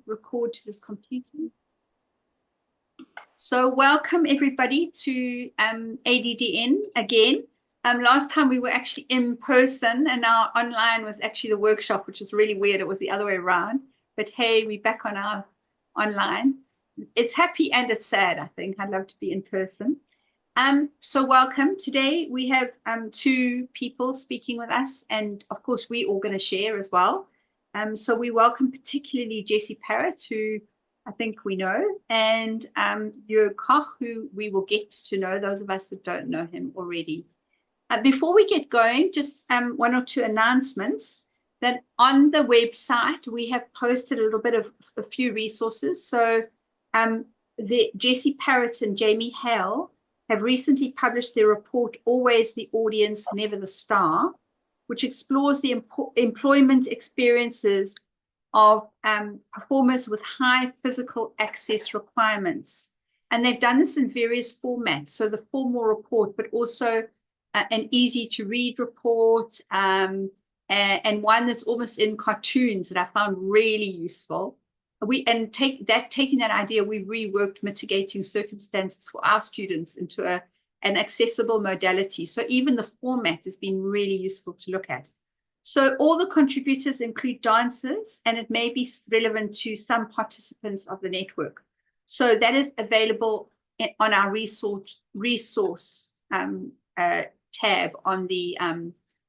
record to this computer. So welcome everybody to ADDN again. Last time we were actually in person and our online was actually the workshop, which was really weird. It was the other way around. But hey, we're back on our online. It's happy and it's sad, I think. I'd love to be in person. So welcome. Today we have two people speaking with us, and of course we're all going to share as well. So we welcome particularly Jessi Parrot, who I think we know, and Jurg Koch, who we will get to know, those of us that don't know him already. Before we get going, just one or two announcements. That on the website we have posted a little bit of a few resources. So the Jessi Parrot and Jamie Hale have recently published their report, Always the Audience, Never the Star, which explores the employment experiences of performers with high physical access requirements. And they've done this in various formats. So the formal report, but also an easy to read report, and one that's almost in cartoons that I found really useful. Taking that idea, we reworked mitigating circumstances for our students into an accessible modality. So even the format has been really useful to look at. So all the contributors include dancers, and it may be relevant to some participants of the network. So that is available on our resource tab on the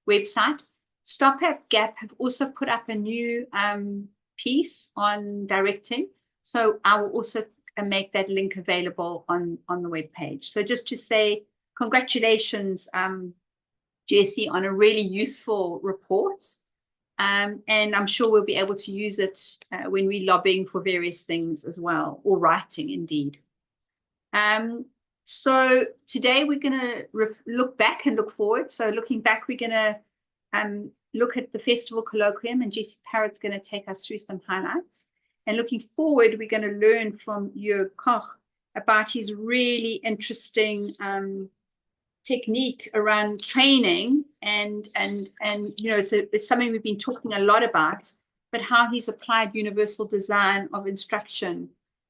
website. Stop at Gap have also put up a new piece on directing, so I will also make that link available on the web page. So just to say congratulations, Jessi, on a really useful report, and I'm sure we'll be able to use it when we're lobbying for various things as well, or writing indeed. So today we're going to look back and look forward. So looking back, we're going to look at the festival-colloquium, and Jessi Parrot's going to take us through some highlights. And looking forward, we're going to learn from Jurg Koch about his really interesting technique around training, and you know, it's something we've been talking a lot about, but how he's applied universal design of instruction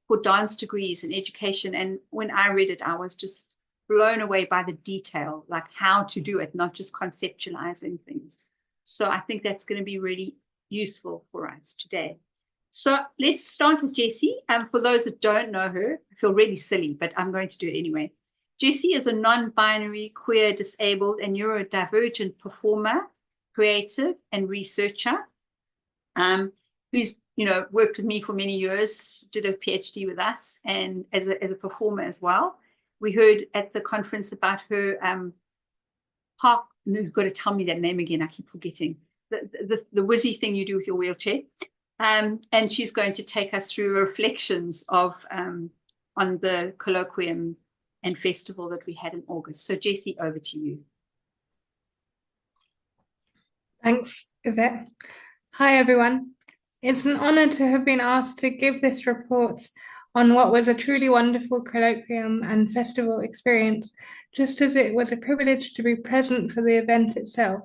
for dance degrees and education. And when I read it, I was just blown away by the detail, like how to do it, not just conceptualizing things. So I think that's going to be really useful for us today. So let's start with Jessi. For those that don't know her, I feel really silly, but I'm going to do it anyway. Jessi is a non-binary, queer, disabled, and neurodivergent performer, creative, and researcher, who's worked with me for many years, did a PhD with us, and as a performer as well. We heard at the conference about her park. You've got to tell me that name again. I keep forgetting. The whizzy thing you do with your wheelchair. And she's going to take us through reflections of on the colloquium and festival that we had in August. So Jessi, over to you. Thanks, Yvette. Hi, everyone. It's an honor to have been asked to give this report on what was a truly wonderful colloquium and festival experience, just as it was a privilege to be present for the event itself.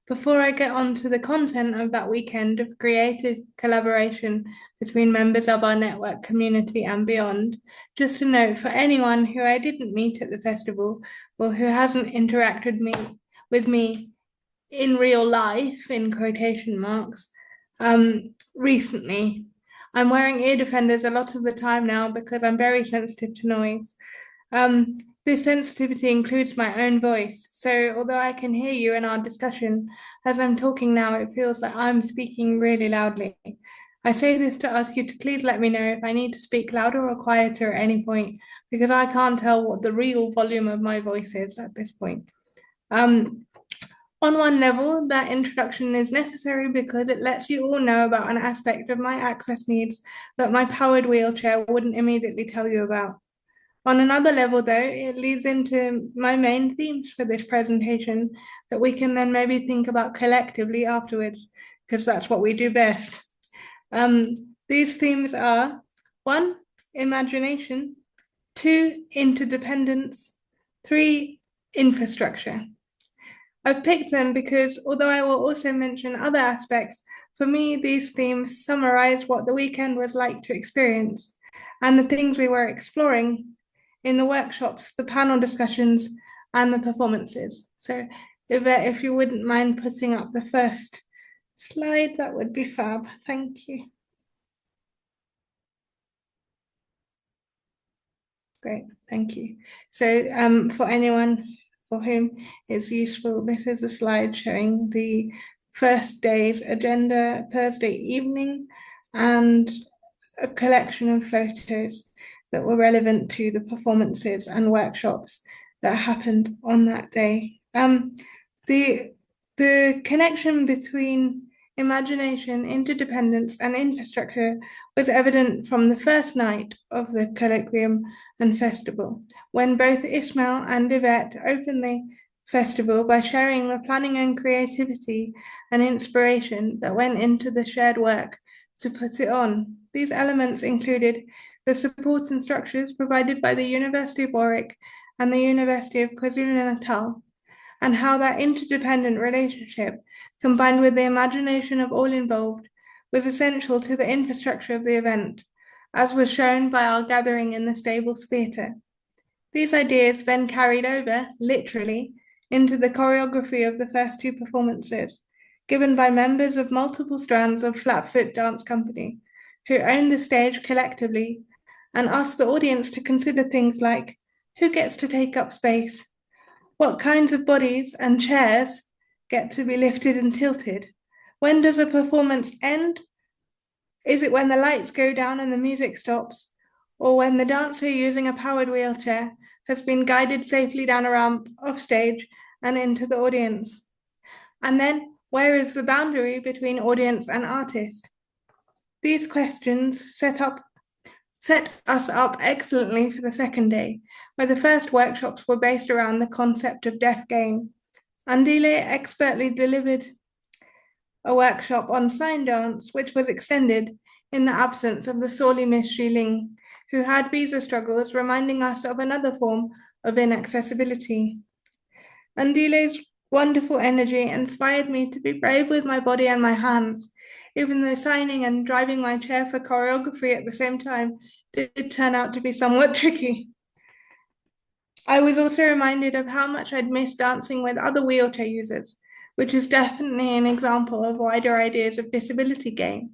Before I get on to the content of that weekend of creative collaboration between members of our network community and beyond, just a note for anyone who I didn't meet at the festival or who hasn't interacted with me in real life, in quotation marks, recently. I'm wearing ear defenders a lot of the time now because I'm very sensitive to noise. This sensitivity includes my own voice, so although I can hear you in our discussion, as I'm talking now, it feels like I'm speaking really loudly. I say this to ask you to please let me know if I need to speak louder or quieter at any point, because I can't tell what the real volume of my voice is at this point. On one level, that introduction is necessary because it lets you all know about an aspect of my access needs that my powered wheelchair wouldn't immediately tell you about. On another level, though, it leads into my main themes for this presentation that we can then maybe think about collectively afterwards, because that's what we do best. These themes are 1, imagination, 2, interdependence, 3, infrastructure. I've picked them because although I will also mention other aspects For me, these themes summarize what the weekend was like to experience and the things we were exploring in the workshops, the panel discussions, and the performances. So, Yvette, if you wouldn't mind putting up the first slide, that would be fab. Thank you. Great, thank you. So for anyone for whom it's useful, this is a slide showing the first day's agenda Thursday evening and a collection of photos that were relevant to the performances and workshops that happened on that day. The connection between imagination, interdependence, and infrastructure was evident from the first night of the colloquium and festival, when both Ismail and Yvette opened the festival by sharing the planning and creativity and inspiration that went into the shared work to put it on. These elements included the support and structures provided by the University of Warwick and the University of KwaZulu-Natal, and how that interdependent relationship, combined with the imagination of all involved, was essential to the infrastructure of the event, as was shown by our gathering in the Stables Theatre. These ideas then carried over, literally, into the choreography of the first two performances, given by members of multiple strands of Flatfoot Dance Company, who owned the stage collectively and asked the audience to consider things like who gets to take up space, what kinds of bodies and chairs get to be lifted and tilted? When does a performance end? Is it when the lights go down and the music stops? Or when the dancer using a powered wheelchair has been guided safely down a ramp off stage and into the audience? And then, where is the boundary between audience and artist? These questions set us up excellently for the second day, where the first workshops were based around the concept of deaf game. Andile expertly delivered a workshop on sign dance, which was extended in the absence of the sorely missed Ling, who had visa struggles, reminding us of another form of inaccessibility. Andile's wonderful energy inspired me to be brave with my body and my hands, even though signing and driving my chair for choreography at the same time did turn out to be somewhat tricky. I was also reminded of how much I'd missed dancing with other wheelchair users, which is definitely an example of wider ideas of disability game.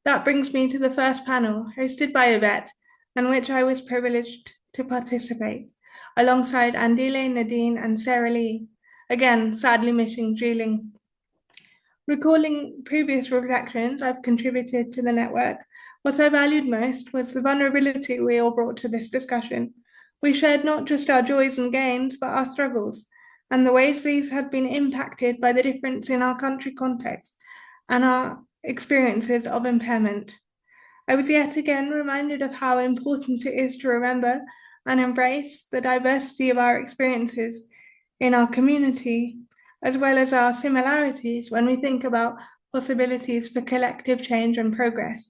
That brings me to the first panel, hosted by Yvette, in which I was privileged to participate, alongside Andile, Nadine, and Sarah Lee, again, sadly missing Ling. Recalling previous reflections I've contributed to the network, what I valued most was the vulnerability we all brought to this discussion. We shared not just our joys and gains, but our struggles, and the ways these had been impacted by the difference in our country context and our experiences of impairment. I was yet again reminded of how important it is to remember and embrace the diversity of our experiences in our community, as well as our similarities when we think about possibilities for collective change and progress.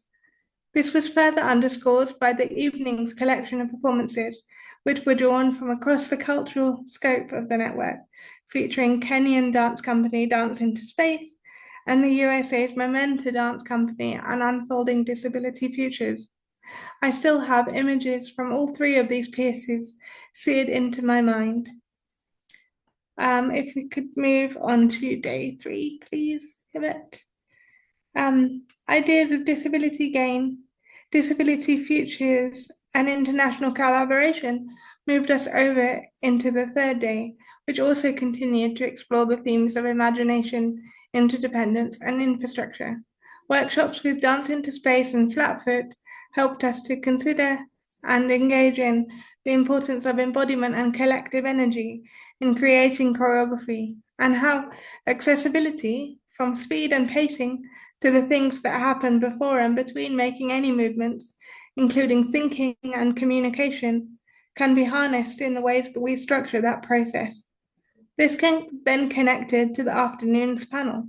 This was further underscored by the evening's collection of performances, which were drawn from across the cultural scope of the network, featuring Kenyan dance company Dance into Space and the USA's Memento Dance Company and Unfolding Disability Futures. I still have images from all three of these pieces seared into my mind. If we could move on to day 3, please, Yvette. Ideas of disability gain, disability futures, and international collaboration moved us over into the third day, which also continued to explore the themes of imagination, interdependence, and infrastructure. Workshops with Dance into Space and Flatfoot helped us to consider and engage in the importance of embodiment and collective energy in creating choreography, and how accessibility, from speed and pacing to the things that happen before and between making any movements, including thinking and communication, can be harnessed in the ways that we structure that process. This can then connected to the afternoon's panel,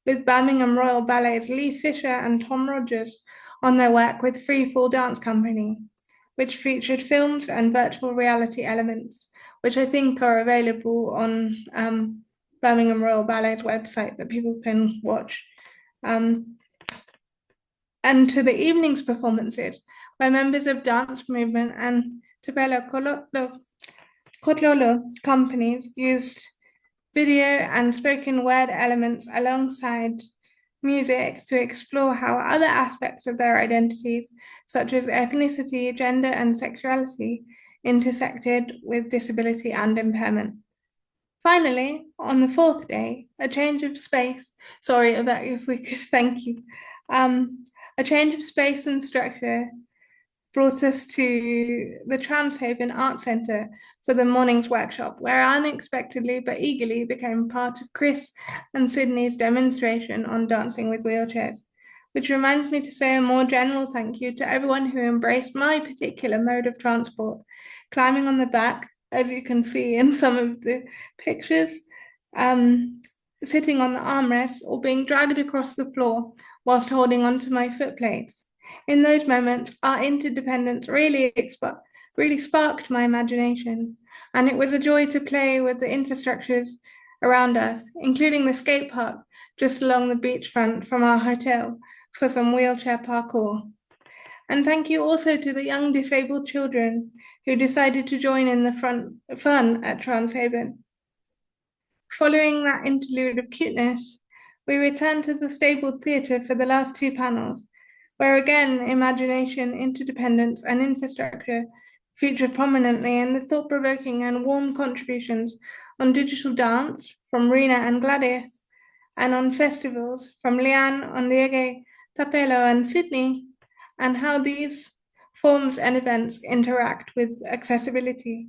with Birmingham Royal Ballet's Lee Fisher and Tom Rogers on their work with Free Fall Dance Company, which featured films and virtual reality elements, which I think are available on Birmingham Royal Ballet's website that people can watch. and to the evening's performances, where members of dance movement and Tabela Kotlolo companies used video and spoken word elements alongside music to explore how other aspects of their identities, such as ethnicity, gender, and sexuality, intersected with disability and impairment. Finally, on the fourth day, a change of space. Sorry about if we could thank you. A change of space and structure brought us to the Transhaven Art Centre for the morning's workshop, where I unexpectedly but eagerly became part of Chris and Sydney's demonstration on dancing with wheelchairs, which reminds me to say a more general thank you to everyone who embraced my particular mode of transport, climbing on the back, as you can see in some of the pictures, sitting on the armrest, or being dragged across the floor whilst holding onto my foot plates. In those moments, our interdependence really sparked my imagination, and it was a joy to play with the infrastructures around us, including the skate park just along the beachfront from our hotel for some wheelchair parkour. And thank you also to the young disabled children who decided to join in the fun at Transhaven. Following that interlude of cuteness, we returned to the Stabled Theatre for the last two panels, where again imagination, interdependence, and infrastructure feature prominently in the thought-provoking and warm contributions on digital dance from Rena and Gladys, and on festivals from Leanne, Ondiege, Tapelo, and Sydney, and how these forms and events interact with accessibility.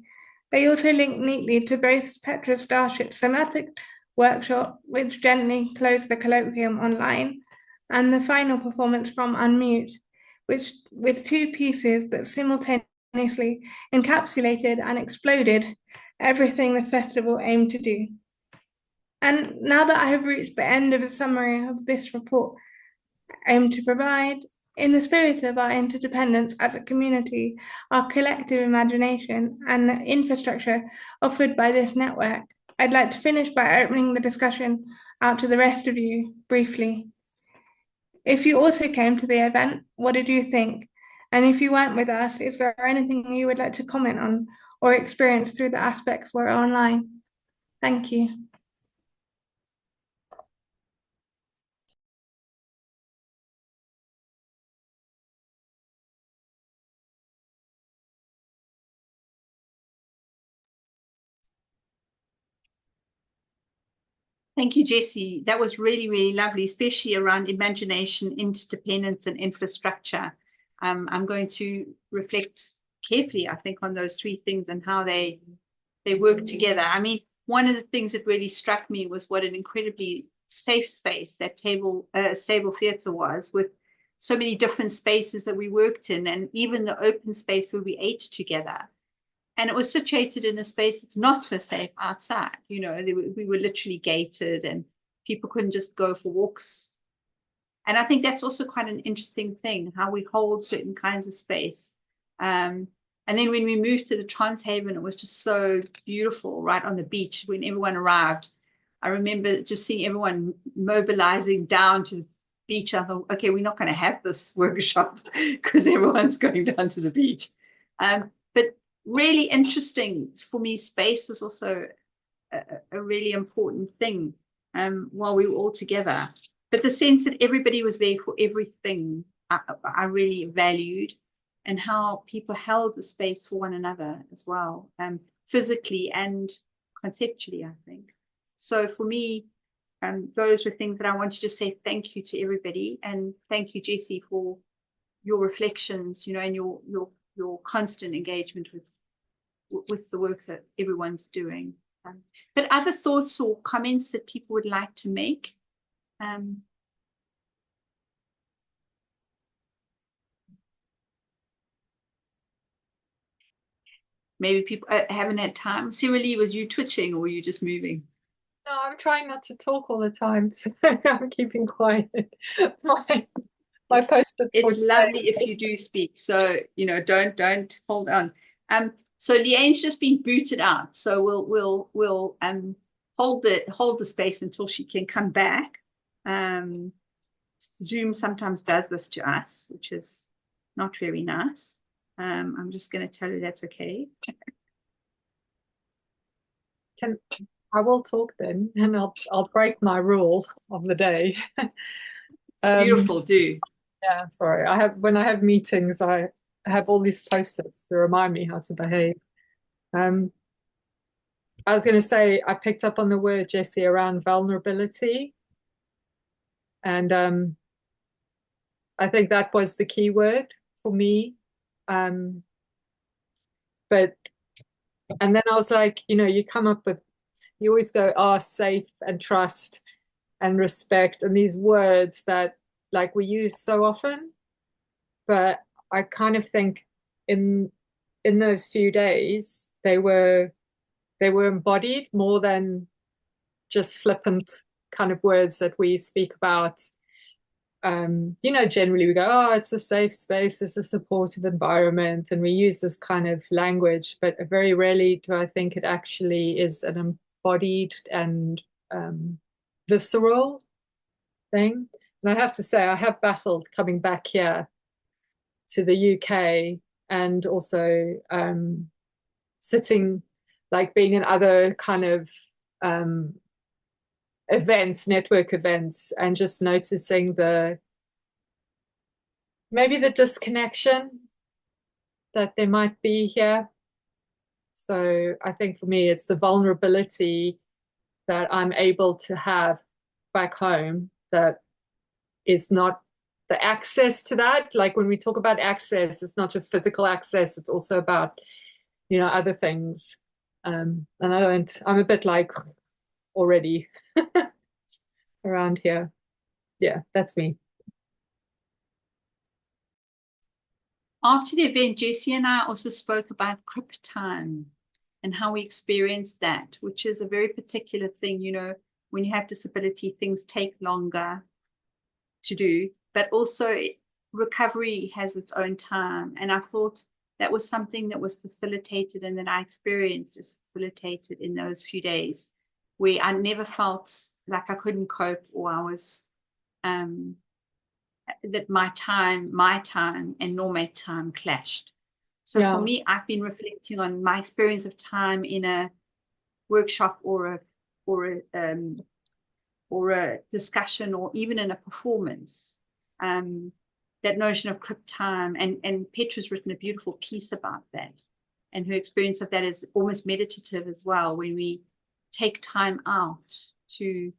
They also link neatly to both Petra Starship's thematic workshop, which gently closed the colloquium online, and the final performance from Unmute, which with two pieces that simultaneously encapsulated and exploded everything the festival aimed to do. And now that I have reached the end of the summary of this report, I aim to provide, in the spirit of our interdependence as a community, our collective imagination, and the infrastructure offered by this network, I'd like to finish by opening the discussion out to the rest of you briefly. If you also came to the event, what did you think? And if you weren't with us, is there anything you would like to comment on or experience through the aspects were online? Thank you. Thank you, Jessie. That was really, really lovely, especially around imagination, interdependence, and infrastructure. I'm going to reflect carefully, I think, on those three things and how they work together. I mean, one of the things that really struck me was what an incredibly safe space that Stable Theatre was, with so many different spaces that we worked in, and even the open space where we ate together. And it was situated in a space that's not so safe outside. You know, we were literally gated and people couldn't just go for walks. And I think that's also quite an interesting thing, how we hold certain kinds of space. And then when we moved to the Transhaven, it was just so beautiful right on the beach when everyone arrived. I remember just seeing everyone mobilizing down to the beach. I thought, okay, we're not going to have this workshop because everyone's going down to the beach. But really interesting for me, space was also a really important thing while we were all together. But the sense that everybody was there for everything, I really valued, and how people held the space for one another as well, physically and conceptually, I think. So for me, those were things that I wanted to say thank you to everybody, and thank you, Jessie, for your reflections, you know, and your constant engagement with the work that everyone's doing. But other thoughts or comments that people would like to make? Maybe people haven't had time. Cyril, was you twitching or were you just moving? No, I'm trying not to talk all the time, so I'm keeping quiet. My poster. It's lovely if you do speak, so you know, don't hold on. So Leanne's just been booted out, so we'll hold the space until she can come back. Zoom sometimes does this to us, which is not very nice. I'm just going to tell you that's okay. I will talk then, and I'll break my rule of the day. Beautiful, do. Yeah, sorry. When I have meetings, I have all these post-its to remind me how to behave. I was going to say, I picked up on the word, Jessi, around vulnerability. And I think that was the key word for me. And then I was like, you come up with, you always go, safe and trust and respect, and these words that like we use so often. But I kind of think in those few days, they were embodied more than just flippant kind of words that we speak about. Generally we go, it's a safe space, it's a supportive environment, and we use this kind of language, but very rarely do I think it actually is an embodied and visceral thing. And I have to say, I have battled coming back here to the UK, and also sitting, like being in other kind of events, network events, and just noticing maybe the disconnection that there might be here. So I think for me, it's the vulnerability that I'm able to have back home that is not the access to that. Like when we talk about access, it's not just physical access, it's also about, other things. And I'm a bit like already around here. Yeah, that's me. After the event, Jessi and I also spoke about crypt time and how we experienced that, which is a very particular thing. When you have disability, things take longer to do, but also recovery has its own time. And I thought that was something that was facilitated and that I experienced as facilitated in those few days, where I never felt like I couldn't cope, or I was that my time and normate time clashed. So for me, I've been reflecting on my experience of time in a workshop or a discussion, or even in a performance. That notion of crypt time, and Petra's written a beautiful piece about that, and her experience of that is almost meditative as well, when we take time out to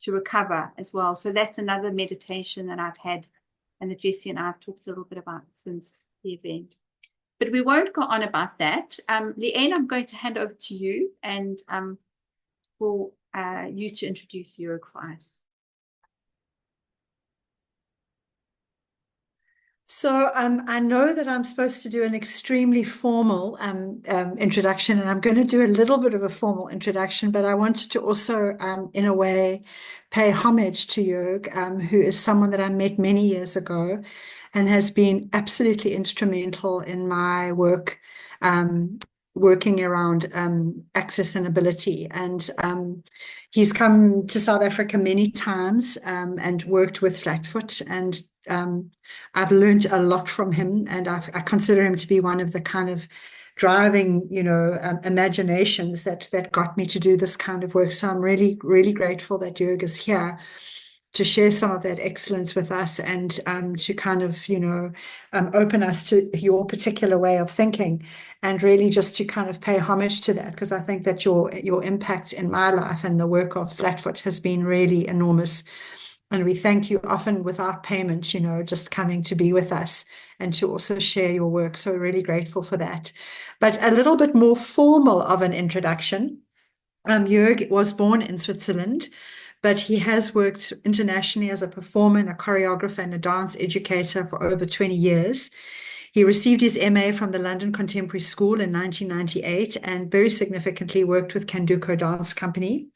recover as well. So that's another meditation that I've had, and that Jessi and I have talked a little bit about since the event. But we won't go on about that. Leanne, I'm going to hand over to you, and for you to introduce Jurg for us. So I know that I'm supposed to do an extremely formal introduction, and I'm going to do a little bit of a formal introduction, but I wanted to also, in a way, pay homage to Jurg, who is someone that I met many years ago and has been absolutely instrumental in my work, working around access and ability. And he's come to South Africa many times and worked with Flatfoot, and I've learned a lot from him, and I consider him to be one of the kind of driving, imaginations that got me to do this kind of work. So I'm really, really grateful that Jurg is here to share some of that excellence with us, and to kind of, open us to your particular way of thinking, and really just to kind of pay homage to that, because I think that your impact in my life and the work of Flatfoot has been really enormous. And we thank you, often without payment, just coming to be with us and to also share your work. So we're really grateful for that. But a little bit more formal of an introduction. Jurg was born in Switzerland, but he has worked internationally as a performer and a choreographer and a dance educator for over 20 years. He received his MA from the London Contemporary School in 1998, and very significantly worked with Kanduko Dance Company.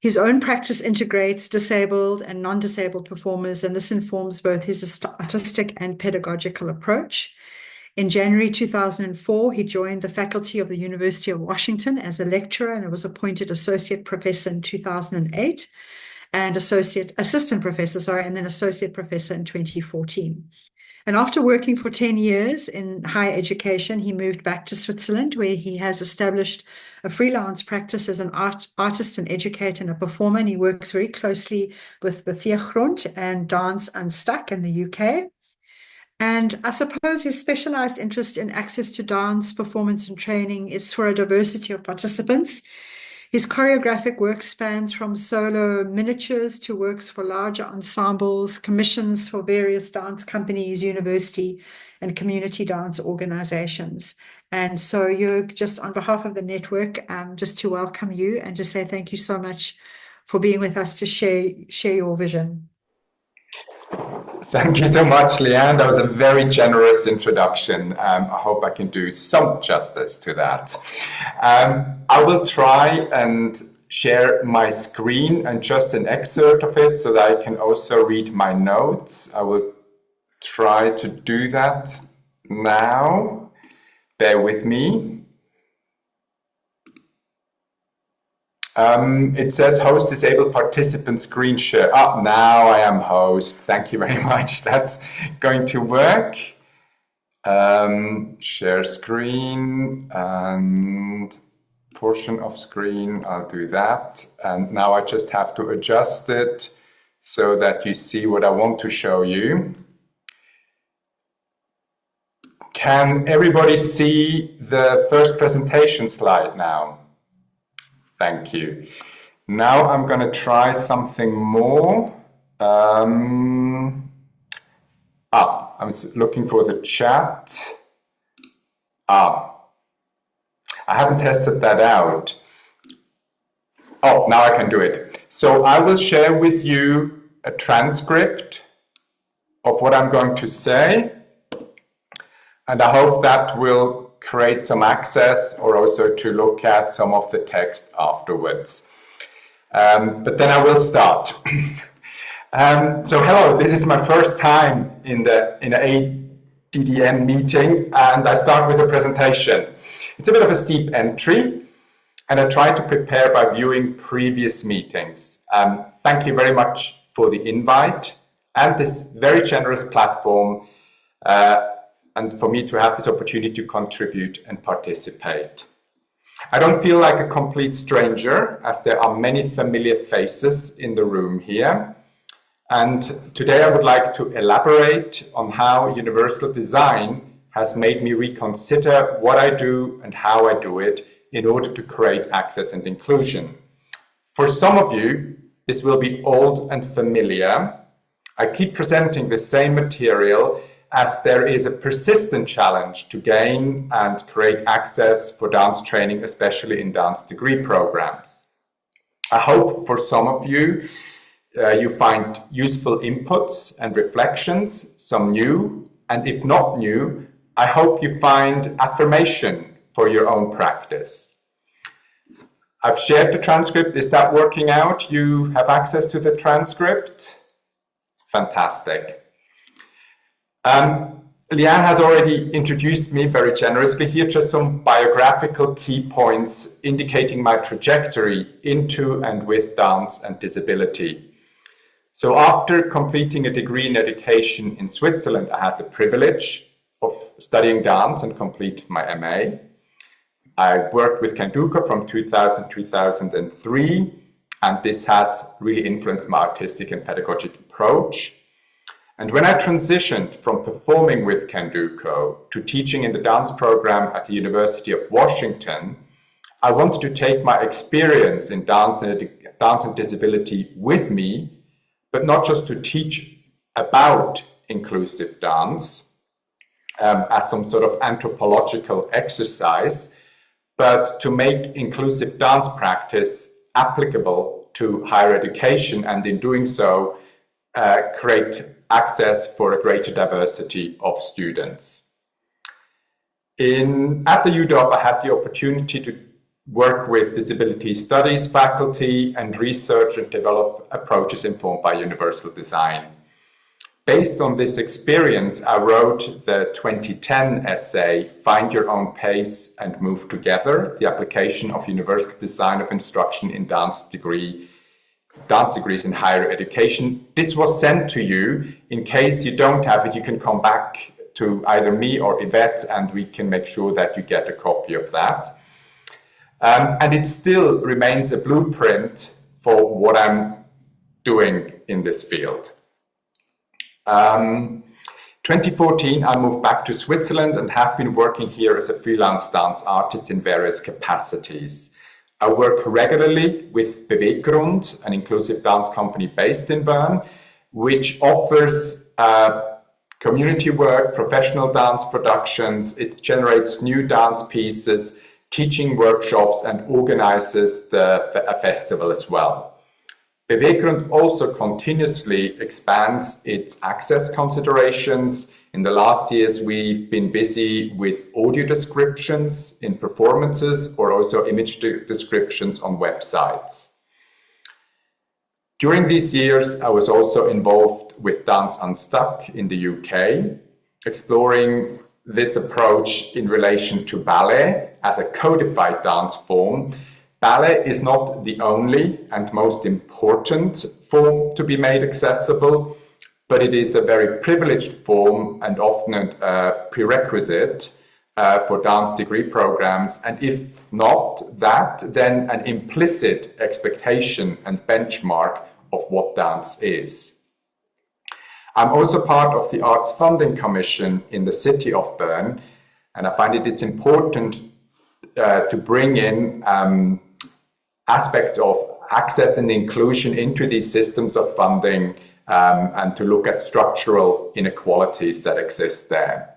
His own practice integrates disabled and non-disabled performers, and this informs both his artistic and pedagogical approach. In January 2004, he joined the faculty of the University of Washington as a lecturer, and was appointed associate professor in 2008. and assistant professor, sorry, and then associate professor in 2014. And after working for 10 years in higher education, he moved back to Switzerland, where he has established a freelance practice as an artist and educator and a performer. And he works very closely with Beviergrond and Dance Unstuck in the UK. And I suppose his specialized interest in access to dance, performance, and training is for a diversity of participants. His choreographic work spans from solo miniatures to works for larger ensembles, commissions for various dance companies, university and community dance organizations. And so Jurg, just on behalf of the network, just to welcome you and to say thank you so much for being with us to share your vision. Thank you so much, Leanne. That was a very generous introduction. I hope I can do some justice to that. I will try and share my screen and just an excerpt of it so that I can also read my notes. I will try to do that now. Bear with me. It says host disabled participant screen share. Now I am host. Thank you very much. That's going to work. Share screen and portion of screen. I'll do that. And now I just have to adjust it so that you see what I want to show you. Can everybody see the first presentation slide now? Thank you. Now I'm going to try something more. I'm looking for the chat. I haven't tested that out. Oh, now I can do it. So I will share with you a transcript of what I'm going to say. And I hope that will create some access or also to look at some of the text afterwards. But then I will start. So hello, this is my first time in an ADDN meeting, and I start with a presentation. It's a bit of a steep entry, and I try to prepare by viewing previous meetings. Thank you very much for the invite and this very generous platform, and for me to have this opportunity to contribute and participate. I don't feel like a complete stranger, as there are many familiar faces in the room here. And today I would like to elaborate on how universal design has made me reconsider what I do and how I do it in order to create access and inclusion. For some of you, this will be old and familiar. I keep presenting the same material as there is a persistent challenge to gain and create access for dance training, especially in dance degree programs. I hope for some of you, you find useful inputs and reflections, some new, and if not new, I hope you find affirmation for your own practice. I've shared the transcript. Is that working out? You have access to the transcript? Fantastic. Leanne has already introduced me very generously here, just some biographical key points indicating my trajectory into and with dance and disability. So after completing a degree in education in Switzerland, I had the privilege of studying dance and complete my MA. I worked with Kenduka from 2000 to 2003, and this has really influenced my artistic and pedagogic approach. And when I transitioned from performing with Kenduko to teaching in the dance program at the University of Washington, I wanted to take my experience in dance and disability with me, but not just to teach about inclusive dance as some sort of anthropological exercise, but to make inclusive dance practice applicable to higher education, and in doing so, create access for a greater diversity of students. At the UW, I had the opportunity to work with disability studies faculty and research and develop approaches informed by universal design. Based on this experience, I wrote the 2010 essay, Find Your Own Pace and Move Together, the application of universal design of instruction in dance degree dance degrees in higher education. This was sent to you. In case you don't have it, you can come back to either me or Yvette and we can make sure that you get a copy of that. And it still remains a blueprint for what I'm doing in this field. 2014, I moved back to Switzerland and have been working here as a freelance dance artist in various capacities. I work regularly with Beweggrund, an inclusive dance company based in Bern, which offers community work, professional dance productions. It generates new dance pieces, teaching workshops, and organizes a festival as well. Beweggrund also continuously expands its access considerations. In the last years, we've been busy with audio descriptions in performances or also image descriptions on websites. During these years, I was also involved with Dance Unstuck in the UK, exploring this approach in relation to ballet as a codified dance form. Ballet is not the only and most important form to be made accessible, but it is a very privileged form and often a prerequisite for dance degree programs. And if not that, then an implicit expectation and benchmark of what dance is. I'm also part of the Arts Funding Commission in the city of Bern, and I find it's important to bring in aspects of access and inclusion into these systems of funding and to look at structural inequalities that exist there.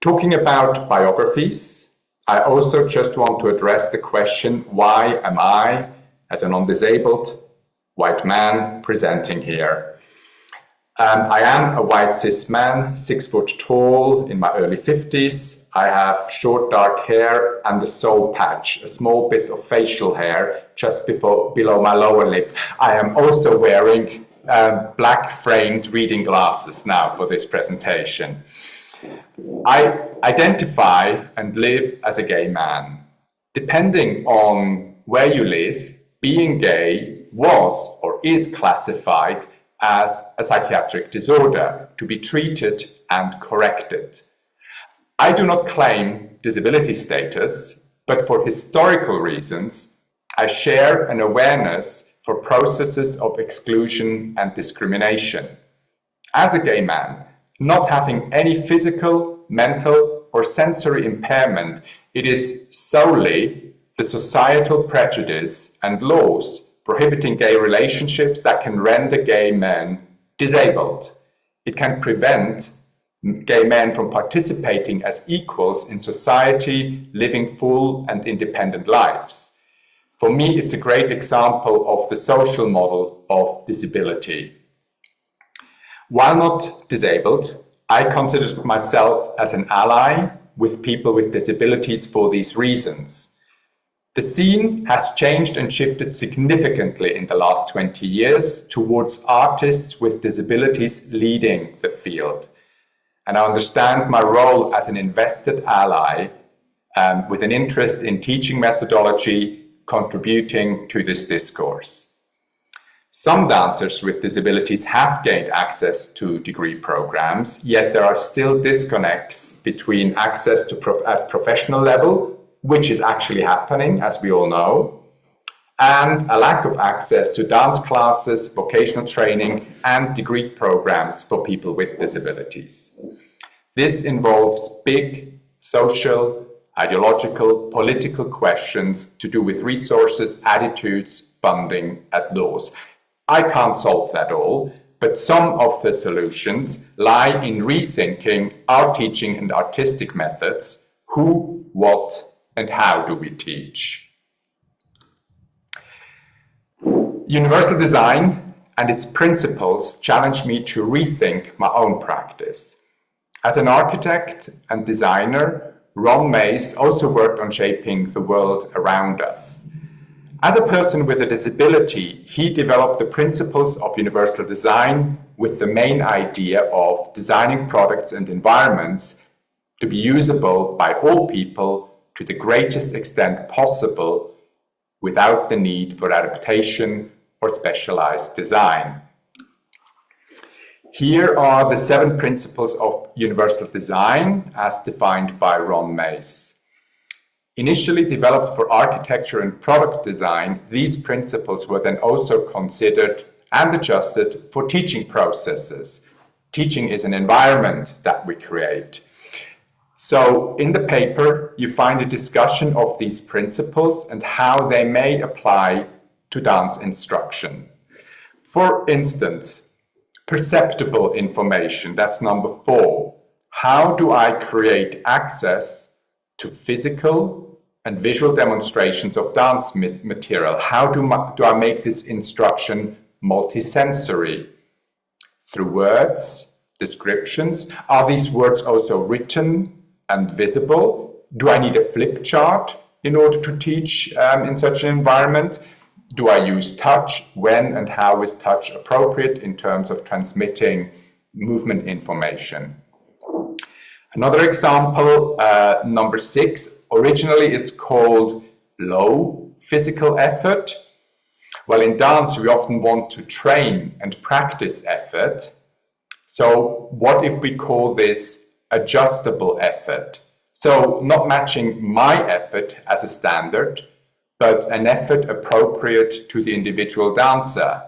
Talking about biographies, I also just want to address the question, why am I, as a non-disabled white man, presenting here? I am a white cis man, 6 foot tall, in my early 50s. I have short dark hair and a soul patch, a small bit of facial hair just below my lower lip. I am also wearing black framed reading glasses now for this presentation. I identify and live as a gay man. Depending on where you live, being gay was or is classified as a psychiatric disorder to be treated and corrected. I do not claim disability status, but for historical reasons, I share an awareness for processes of exclusion and discrimination. As a gay man, not having any physical, mental, or sensory impairment, it is solely the societal prejudice and laws prohibiting gay relationships that can render gay men disabled. It can prevent gay men from participating as equals in society, living full and independent lives. For me, it's a great example of the social model of disability. While not disabled, I consider myself as an ally with people with disabilities for these reasons. The scene has changed and shifted significantly in the last 20 years towards artists with disabilities leading the field. And I understand my role as an invested ally with an interest in teaching methodology, contributing to this discourse. Some dancers with disabilities have gained access to degree programs, yet there are still disconnects between access to at professional level, which is actually happening, as we all know, and a lack of access to dance classes, vocational training, and degree programs for people with disabilities. This involves big social, ideological, political questions to do with resources, attitudes, funding, and laws. I can't solve that all, but some of the solutions lie in rethinking our teaching and artistic methods. Who, what, and how do we teach? Universal design and its principles challenged me to rethink my own practice. As an architect and designer, Ron Mays also worked on shaping the world around us. As a person with a disability, he developed the principles of universal design with the main idea of designing products and environments to be usable by all people to the greatest extent possible without the need for adaptation or or specialized design. Here are the 7 principles of universal design as defined by Ron Mace. Initially developed for architecture and product design, these principles were then also considered and adjusted for teaching processes. Teaching is an environment that we create. So in the paper, you find a discussion of these principles and how they may apply to dance instruction. For instance, perceptible information, that's number 4. How do I create access to physical and visual demonstrations of dance material? How do I make this instruction multisensory? Through words, descriptions. Are these words also written and visible? Do I need a flip chart in order to teach in such an environment? Do I use touch? When and how is touch appropriate in terms of transmitting movement information? Another example, number 6, originally it's called low physical effort. Well, in dance, we often want to train and practice effort. So what if we call this adjustable effort? So not matching my effort as a standard, but an effort appropriate to the individual dancer.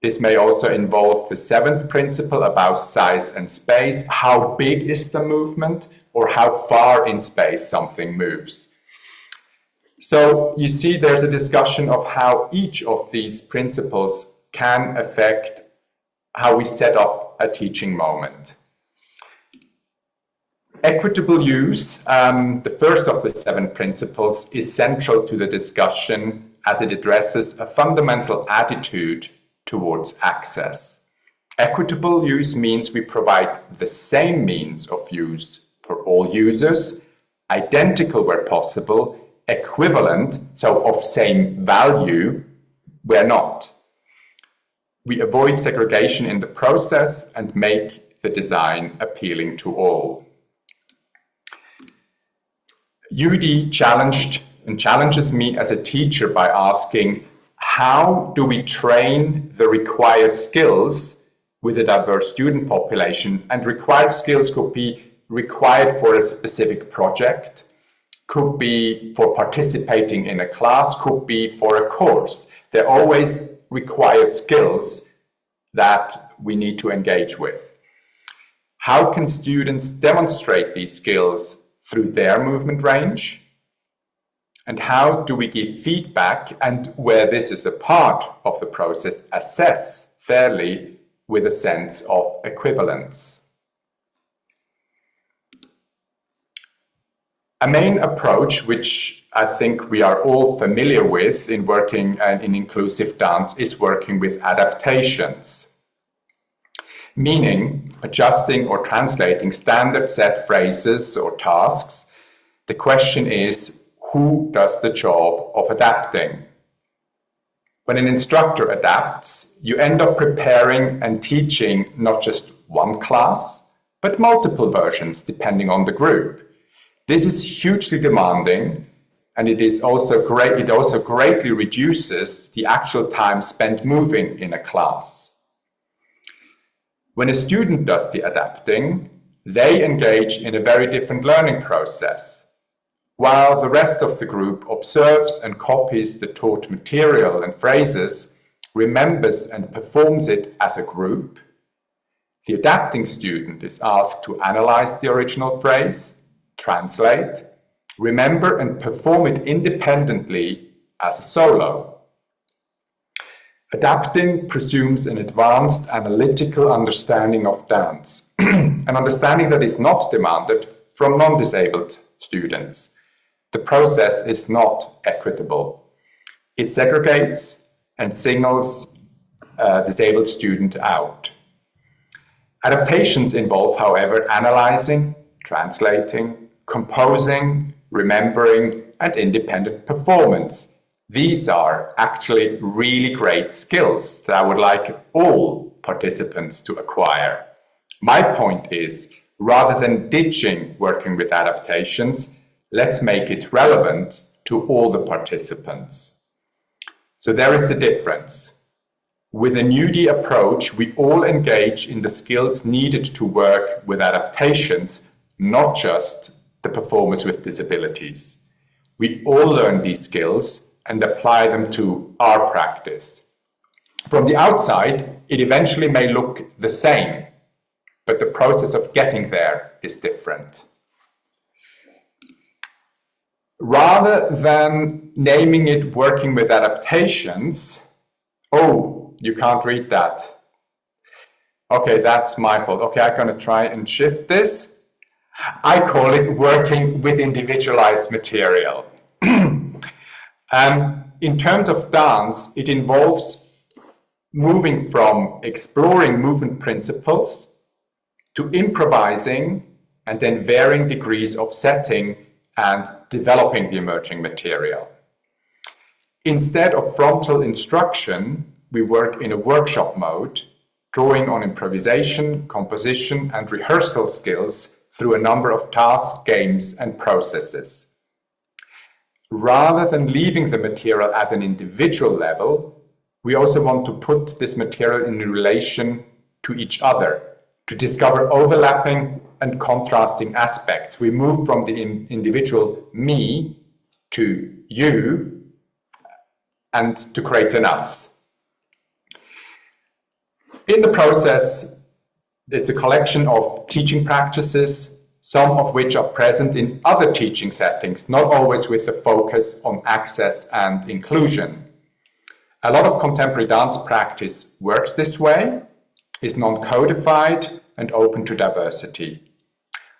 This may also involve the 7th principle about size and space. How big is the movement, or how far in space something moves? So you see there's a discussion of how each of these principles can affect how we set up a teaching moment. Equitable use, the first of the 7 principles, is central to the discussion as it addresses a fundamental attitude towards access. Equitable use means we provide the same means of use for all users, identical where possible, equivalent, so of same value, where not. We avoid segregation in the process and make the design appealing to all. UD challenges me as a teacher by asking, how do we train the required skills with a diverse student population? And required skills could be required for a specific project, could be for participating in a class, could be for a course. They're always required skills that we need to engage with. How can students demonstrate these skills through their movement range? And how do we give feedback, and where this is a part of the process, assess fairly with a sense of equivalence? A main approach, which I think we are all familiar with in working in inclusive dance, is working with adaptations. Meaning adjusting or translating standard set phrases or tasks. The question is, who does the job of adapting? When an instructor adapts, you end up preparing and teaching not just one class, but multiple versions depending on the group. This is hugely demanding, and it also greatly reduces the actual time spent moving in a class. When a student does the adapting, they engage in a very different learning process. While the rest of the group observes and copies the taught material and phrases, remembers and performs it as a group, the adapting student is asked to analyze the original phrase, translate, remember and perform it independently as a solo. Adapting presumes an advanced analytical understanding of dance, an understanding that is not demanded from non-disabled students. The process is not equitable. It segregates and singles a disabled student out. Adaptations involve, however, analyzing, translating, composing, remembering, and independent performance. These are actually really great skills that I would like all participants to acquire. My point is, rather than ditching working with adaptations, let's make it relevant to all the participants. So there is the difference. With a NUDI approach, we all engage in the skills needed to work with adaptations, not just the performers with disabilities. We all learn these skills and apply them to our practice. From the outside, it eventually may look the same, but the process of getting there is different. Rather than naming it working with adaptations, oh, you can't read that. Okay, that's my fault. Okay, I'm going to try and shift this. I call it working with individualized material. In terms of dance, it involves moving from exploring movement principles to improvising and then varying degrees of setting and developing the emerging material. Instead of frontal instruction, we work in a workshop mode, drawing on improvisation, composition, and rehearsal skills through a number of tasks, games, and processes. Rather than leaving the material at an individual level, we also want to put this material in relation to each other, to discover overlapping and contrasting aspects. We move from the individual me to you and to create an us. In the process, it's a collection of teaching practices, some of which are present in other teaching settings, not always with the focus on access and inclusion. A lot of contemporary dance practice works this way, is non-codified and open to diversity.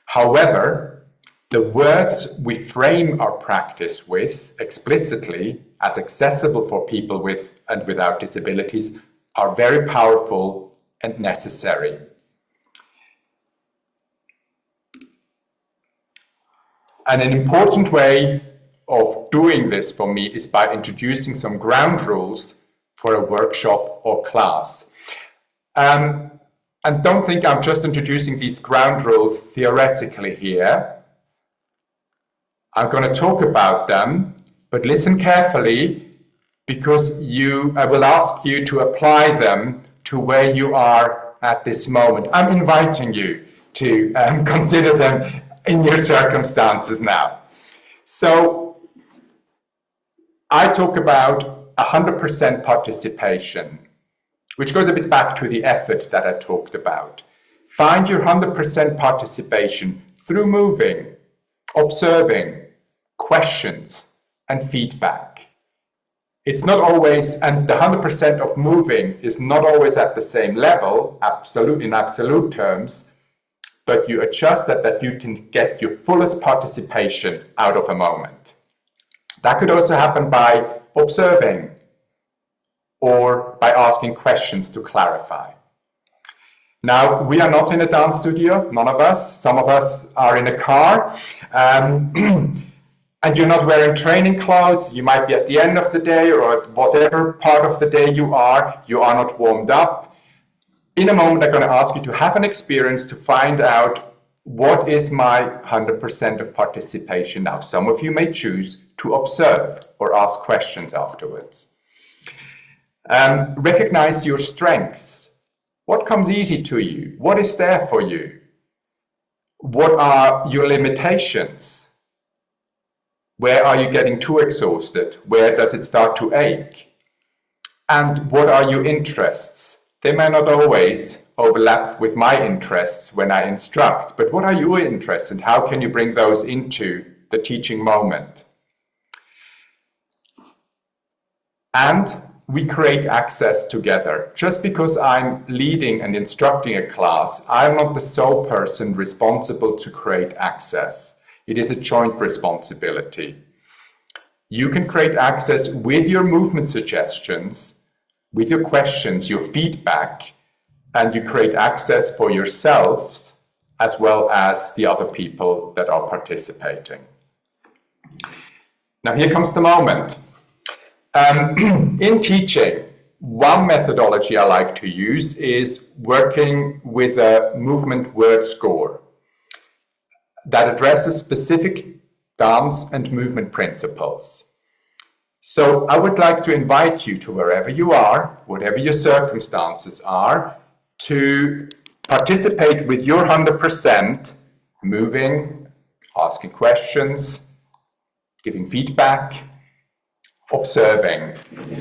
However, the words we frame our practice with explicitly as accessible for people with and without disabilities are very powerful and necessary. And an important way of doing this for me is by introducing some ground rules for a workshop or class. And don't think I'm just introducing these ground rules theoretically here. I'm going to talk about them, but listen carefully, because I will ask you to apply them to where you are at this moment. I'm inviting you to consider them in your circumstances now. So I talk about 100% participation, which goes a bit back to the effort that I talked about. Find your 100% participation through moving, observing, questions, and feedback. It's not always, and the 100% of moving is not always at the same level, in absolute terms, but you adjust that you can get your fullest participation out of a moment. That could also happen by observing or by asking questions to clarify. Now, we are not in a dance studio, none of us. Some of us are in a car, and you're not wearing training clothes. You might be at the end of the day or at whatever part of the day you are not warmed up. In a moment, I'm going to ask you to have an experience to find out what is my 100% of participation now. Some of you may choose to observe or ask questions afterwards. Recognize your strengths. What comes easy to you? What is there for you? What are your limitations? Where are you getting too exhausted? Where does it start to ache? And what are your interests? They may not always overlap with my interests when I instruct, but what are your interests and how can you bring those into the teaching moment? And we create access together. Just because I'm leading and instructing a class, I'm not the sole person responsible to create access. It is a joint responsibility. You can create access with your movement suggestions, with your questions, your feedback, and you create access for yourselves as well as the other people that are participating. Now here comes the moment. In teaching, one methodology I like to use is working with a movement word score that addresses specific dance and movement principles. So I would like to invite you to wherever you are, whatever your circumstances are, to participate with your 100%, moving, asking questions, giving feedback, observing.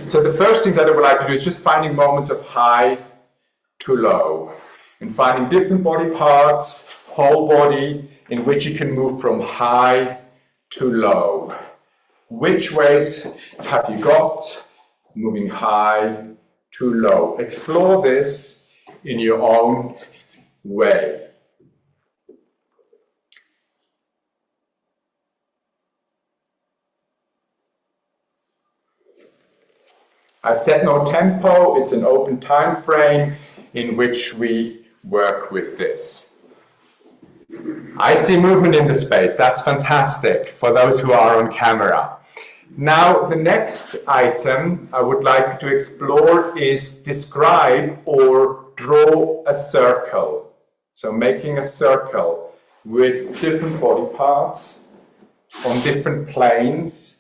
So the first thing that I would like to do is just finding moments of high to low, and finding different body parts, whole body, in which you can move from high to low. Which ways have you got moving high to low? Explore this in your own way. I set no tempo, it's an open time frame in which we work with this. I see movement in the space, that's fantastic for those who are on camera. Now, the next item I would like to explore is describe or draw a circle. So making a circle with different body parts on different planes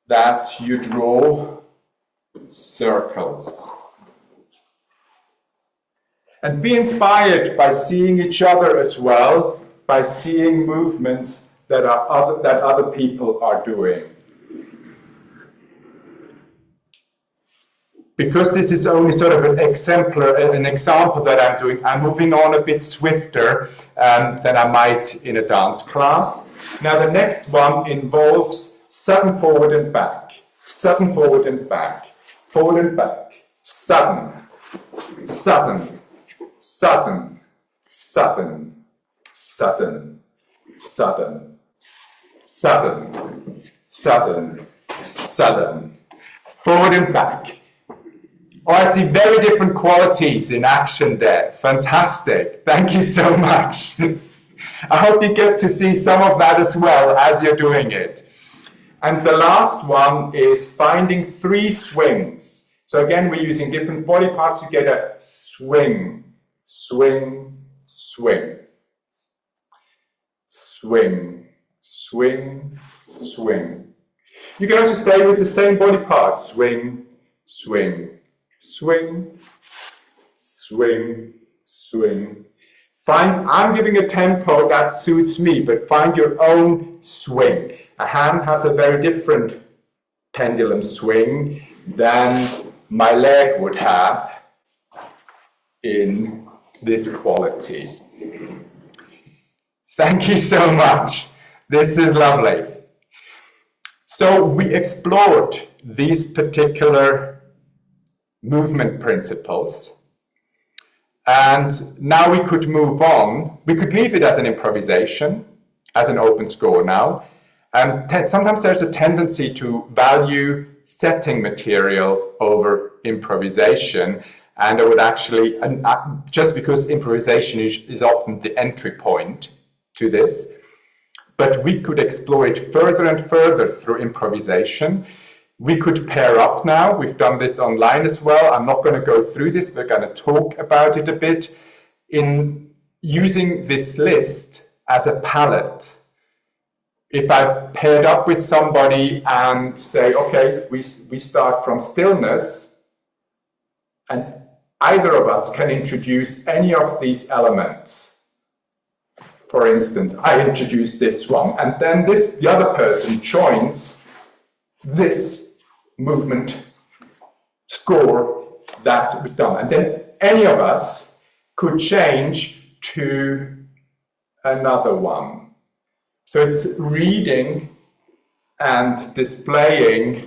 that you draw circles. And be inspired by seeing each other as well, by seeing movements that other people are doing. Because this is only sort of an example that I'm doing, I'm moving on a bit swifter than I might in a dance class. Now the next one involves sudden forward and back, sudden forward and back, forward and back, sudden, sudden, sudden, sudden, sudden, sudden, sudden, sudden, sudden, forward and back. Oh, I see very different qualities in action there. Fantastic. Thank you so much. I hope you get to see some of that as well as you're doing it. And the last one is finding 3 swings. So again, we're using different body parts to get a swing, swing, swing. Swing, swing, swing. You can also stay with the same body part. Swing, swing, swing, swing, swing. I'm giving a tempo that suits me, but find your own swing. A hand has a very different pendulum swing than my leg would have in this quality. Thank you so much. This is lovely. So we explored these particular movement principles, and now we could move on. We could leave it as an improvisation, as an open score now. And sometimes there's a tendency to value setting material over improvisation, and I would actually, just because improvisation is often the entry point to this, but we could explore it further and further through improvisation. We could pair up now. We've done this online as well. I'm not going to go through this. We're going to talk about it a bit in using this list as a palette. If I paired up with somebody and say, okay, we start from stillness, and either of us can introduce any of these elements. For instance, I introduce this one, and then the other person joins this movement score that we've done. And then any of us could change to another one. So it's reading and displaying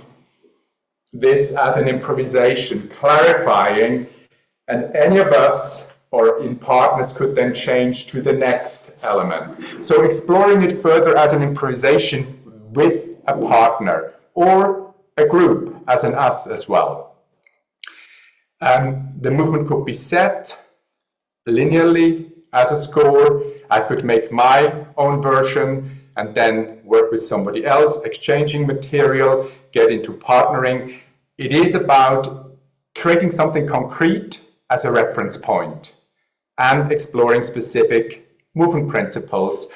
this as an improvisation, clarifying, and any of us or in partners could then change to the next element. So exploring it further as an improvisation with a partner or a group as an us as well. The movement could be set linearly as a score. I could make my own version and then work with somebody else, exchanging material, get into partnering. It is about creating something concrete as a reference point and exploring specific movement principles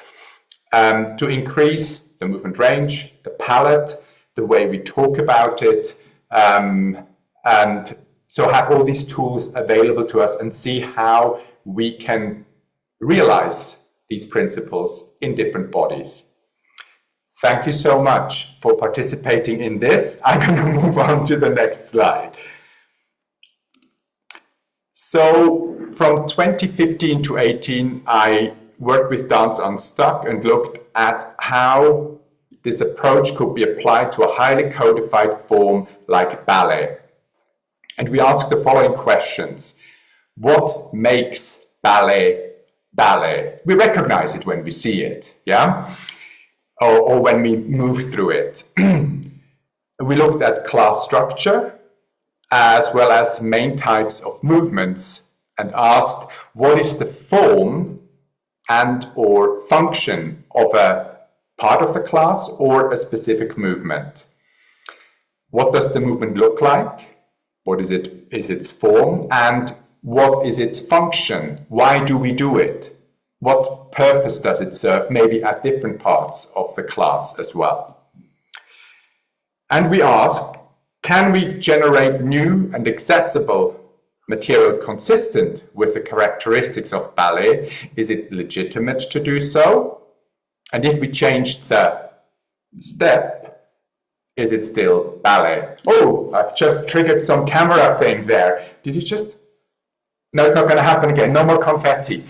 to increase the movement range, the palette, the way we talk about it, and so have all these tools available to us and see how we can realize these principles in different bodies. Thank you so much for participating in this. I'm going to move on to the next slide. So from 2015 to 18, I worked with Dance Unstuck and looked at how this approach could be applied to a highly codified form like ballet. And we asked the following questions. What makes ballet ballet? We recognize it when we see it, yeah? Or when we move through it. We looked at class structure as well as main types of movements and asked what is the form and or function of a part of the class or a specific movement. What does the movement look like? What is its form, and what is its function? Why do we do it? What purpose does it serve, maybe at different parts of the class as well? And we asked, can we generate new and accessible material consistent with the characteristics of ballet? Is it legitimate to do so? And if we change the step, is it still ballet? Oh, I've just triggered some camera thing there. Did you just? No, it's not going to happen again. No more confetti.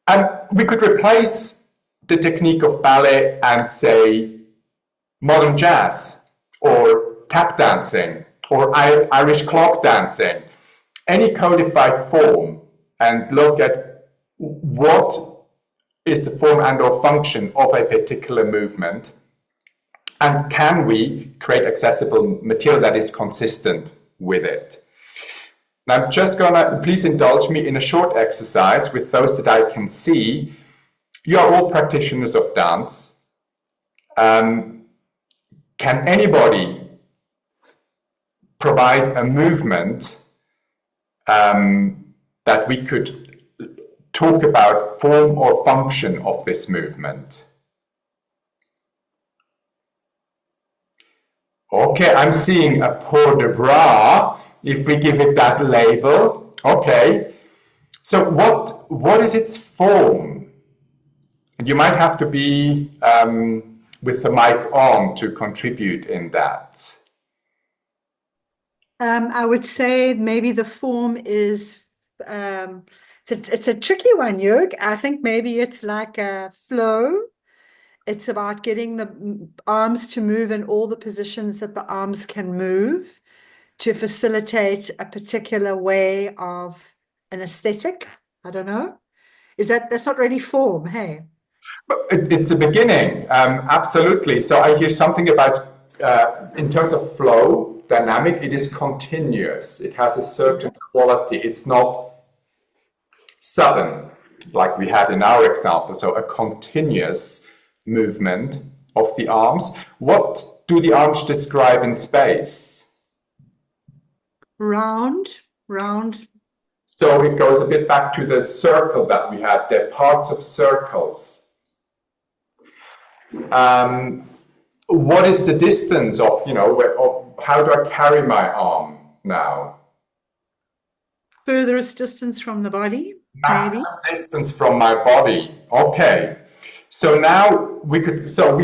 And we could replace the technique of ballet and say modern jazz or tap dancing or Irish clock dancing, any codified form, and look at what is the form and or function of a particular movement, and can we create accessible material that is consistent with it. Now I'm just gonna, please indulge me in a short exercise with those that I can see. You are all practitioners of dance. Can anybody provide a movement that we could talk about form or function of this movement? Okay, I'm seeing a port de bras, if we give it that label. Okay, so what is its form? And you might have to be with the mic on to contribute in that. I would say maybe the form is, it's a tricky one, Jurg. I think maybe it's like a flow. It's about getting the arms to move in all the positions that the arms can move to facilitate a particular way of an aesthetic. I don't know. That's not really form, hey? It's a beginning, absolutely. So I hear something about, in terms of flow, dynamic, it is continuous. It has a certain quality. It's not sudden, like we had in our example. So a continuous movement of the arms. What do the arms describe in space? Round. So it goes a bit back to the circle that we had. They're parts of circles. What is the distance of, how do I carry my arm now? Furthest distance from the body, Maximum maybe. distance from my body. Okay. So now we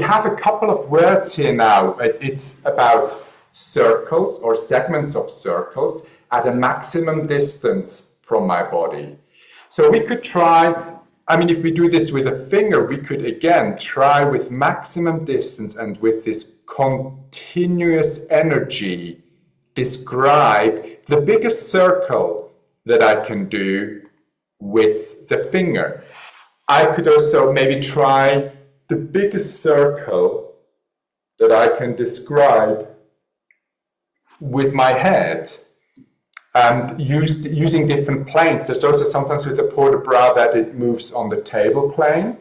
have a couple of words here now. It's about circles or segments of circles at a maximum distance from my body. So we could try, if we do this with a finger, we could again try with maximum distance and with this continuous energy describe the biggest circle that I can do with the finger. I could also maybe try the biggest circle that I can describe with my head, and using different planes. There's also sometimes with the port de bras that it moves on the table plane,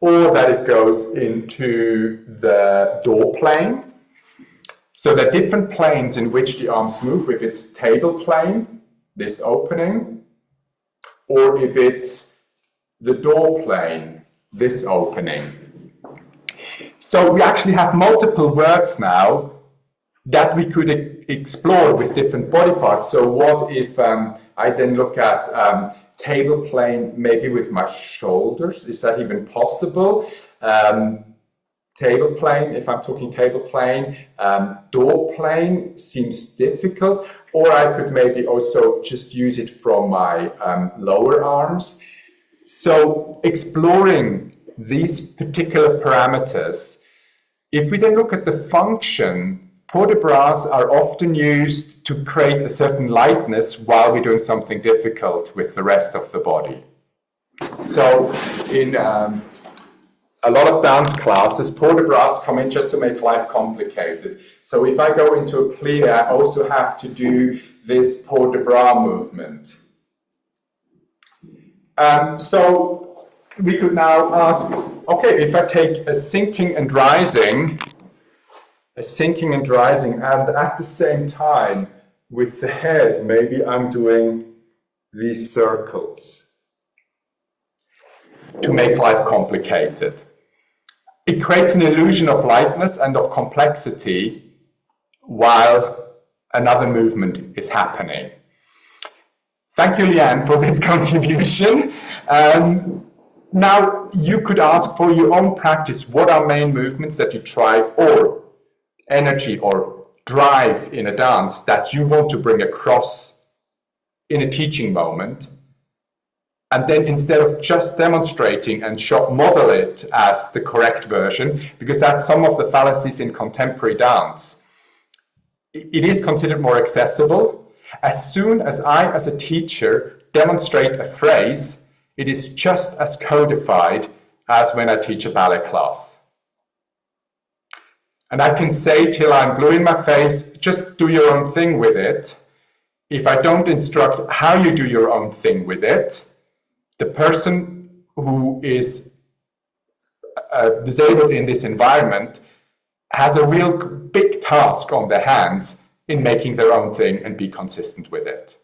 or that it goes into the door plane. So there are different planes in which the arms move, if it's table plane, this opening, or if it's the door plane, this opening. So we actually have multiple words now that we could explore with different body parts. So what if I then look at table plane maybe with my shoulders? Is that even possible? Table plane, if I'm talking table plane, door plane seems difficult, or I could maybe also just use it from my lower arms. So exploring these particular parameters, if we then look at the function, port de bras are often used to create a certain lightness while we're doing something difficult with the rest of the body. So in a lot of dance classes, port de bras come in just to make life complicated. So if I go into a plie, I also have to do this port de bras movement. So we could now ask, okay, if I take a sinking and rising, and at the same time with the head, maybe I'm doing these circles to make life complicated. It creates an illusion of lightness and of complexity while another movement is happening. Thank you, Leanne, for this contribution. Now, you could ask for your own practice, what are main movements that you try, or energy or drive in a dance that you want to bring across in a teaching moment? And then instead of just demonstrating and model it as the correct version, because that's some of the fallacies in contemporary dance, it is considered more accessible. As soon as I, as a teacher, demonstrate a phrase, it is just as codified as when I teach a ballet class. And I can say till I'm blue in my face, just do your own thing with it. If I don't instruct how you do your own thing with it, the person who is disabled in this environment has a real big task on their hands in making their own thing and be consistent with it.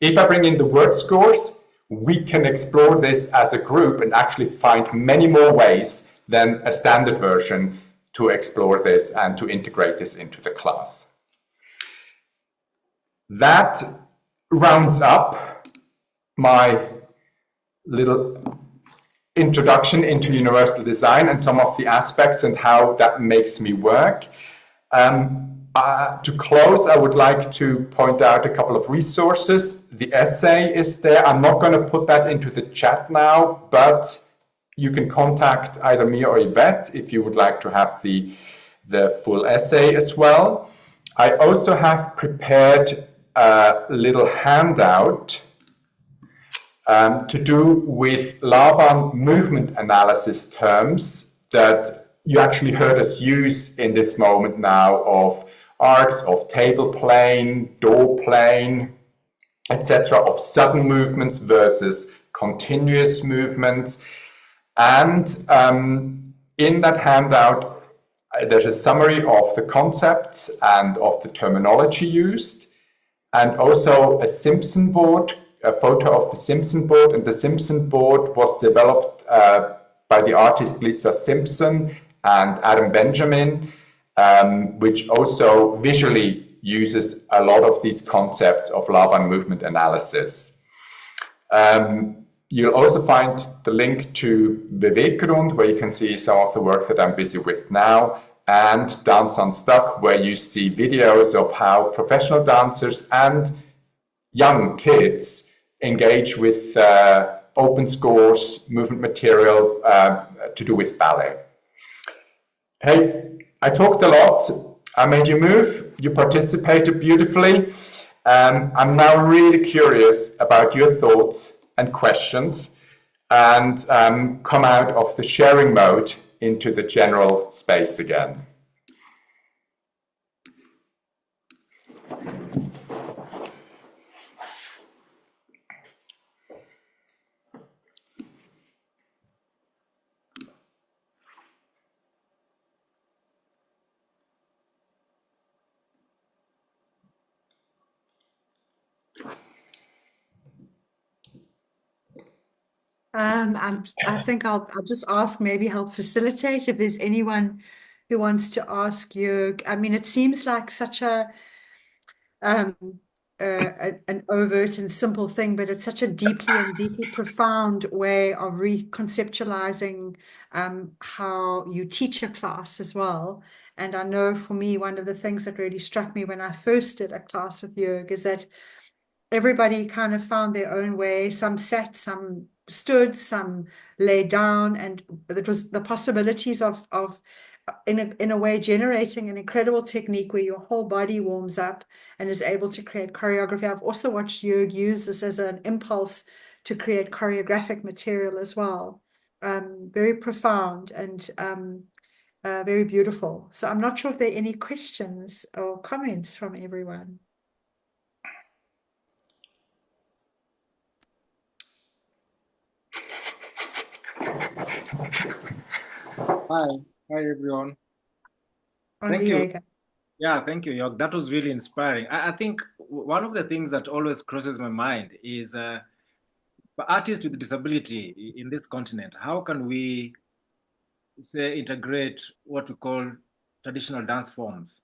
If I bring in the word scores, we can explore this as a group and actually find many more ways than a standard version to explore this and to integrate this into the class. That rounds up my little introduction into universal design and some of the aspects and how that makes me work. To close, I would like to point out a couple of resources. The essay is there. I'm not going to put that into the chat now, but you can contact either me or Yvette if you would like to have the full essay as well. I also have prepared a little handout to do with Laban movement analysis terms that you actually heard us use in this moment now of arcs, of table plane, door plane, etc., of sudden movements versus continuous movements. And in that handout, there's a summary of the concepts and of the terminology used, and also a Simpson board, a photo of the Simpson board. And the Simpson board was developed by the artist Lisa Simpson and Adam Benjamin, which also visually uses a lot of these concepts of Laban movement analysis. You'll also find the link to Beweggrund, where you can see some of the work that I'm busy with now, and Dance Unstuck, where you see videos of how professional dancers and young kids engage with open scores, movement material to do with ballet. Hey, I talked a lot. I made you move. You participated beautifully. I'm now really curious about your thoughts and questions, and come out of the sharing mode into the general space again. I think I'll just ask, maybe help facilitate if there's anyone who wants to ask Jurg. I mean, it seems like such um, an overt and simple thing, but it's such a deeply profound way of reconceptualizing how you teach a class as well. And I know for me, one of the things that really struck me when I first did a class with Jurg is that everybody kind of found their own way. Some sat, some stood, some lay down, and it was the possibilities of in a way generating an incredible technique where your whole body warms up and is able to create choreography. I've also watched Jurg use this as an impulse to create choreographic material as well. Very profound and very beautiful. So I'm not sure if there are any questions or comments from everyone. Hi everyone. Thank you. Yeah, thank you, Jörg. That was really inspiring. I think one of the things that always crosses my mind is artists with disability in this continent, how can we say integrate what we call traditional dance forms?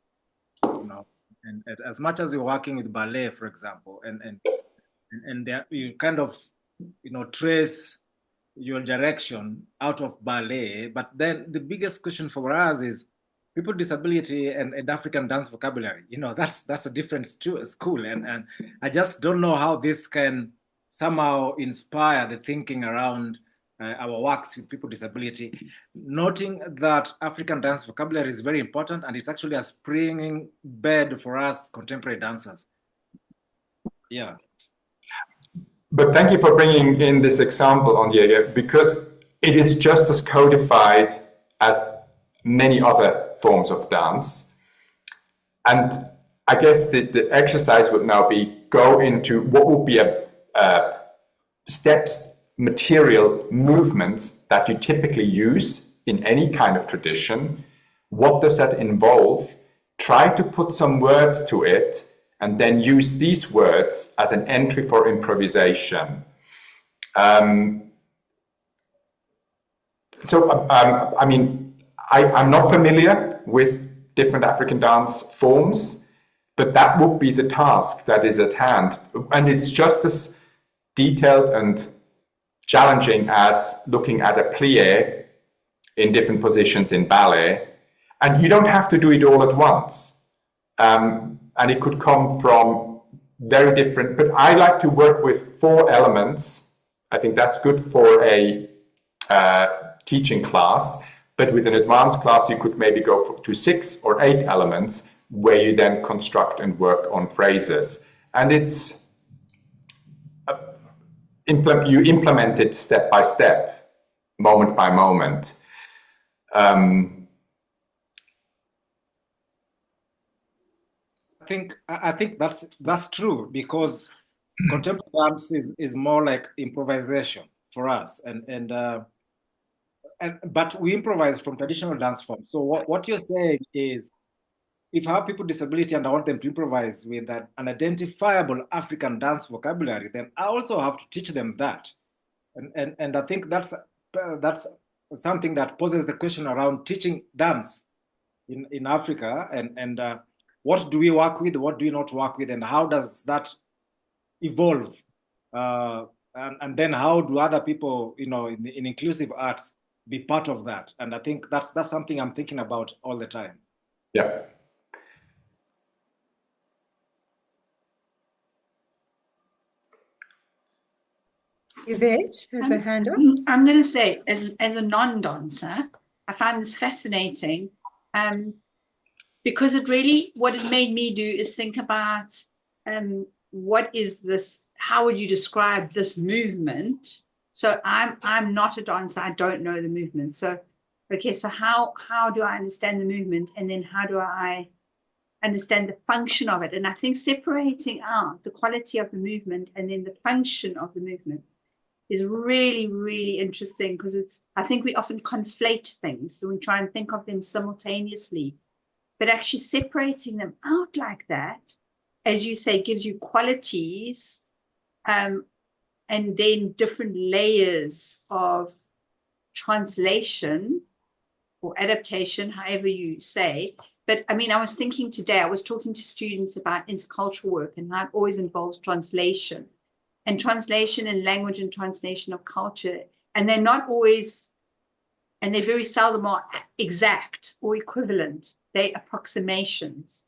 You know, and as much as you're working with ballet, for example, and there, you kind of, you know, trace your direction out of ballet. But then the biggest question for us is people with disability and African dance vocabulary. You know, that's a different school. And I just don't know how this can somehow inspire the thinking around our works with people with disability, noting that African dance vocabulary is very important and it's actually a springing bed for us contemporary dancers. Yeah. But thank you for bringing in this example on the area, because it is just as codified as many other forms of dance. And I guess the exercise would now be go into what would be a steps, material, movements that you typically use in any kind of tradition. What does that involve? Try to put some words to it, and then use these words as an entry for improvisation. I mean, I'm not familiar with different African dance forms, but that would be the task that is at hand. And it's just as detailed and challenging as looking at a plie in different positions in ballet. And you don't have to do it all at once. And it could come from very different, but I like to work with 4 elements. I think that's good for a teaching class, but with an advanced class, you could maybe go to 6 or 8 elements where you then construct and work on phrases. And it's, you implement it step by step, moment by moment. I think that's true, because contemporary dance is more like improvisation for us, but we improvise from traditional dance forms. So what you're saying is, if I have people with disability and I want them to improvise with an identifiable African dance vocabulary, then I also have to teach them that, and I think that's something that poses the question around teaching dance in Africa, and what do we work with, what do we not work with, and how does that evolve? And then how do other people, you know, in inclusive arts be part of that? And I think that's something I'm thinking about all the time. Yeah. Yvette has a hand up. I'm going to say, as a non-dancer, I find this fascinating, because it really, what it made me do is think about what is this, how would you describe this movement? So I'm not a dancer, I don't know the movement. So, okay, so how do I understand the movement? And then how do I understand the function of it? And I think separating out the quality of the movement and then the function of the movement is really, really interesting, because I think we often conflate things. So we try and think of them simultaneously, but actually separating them out like that, as you say, gives you qualities and then different layers of translation or adaptation, however you say. But I mean, I was thinking today, I was talking to students about intercultural work and how it always involves translation and language and translation of culture. And they're not always, and they very seldom are exact or equivalent. They're approximations.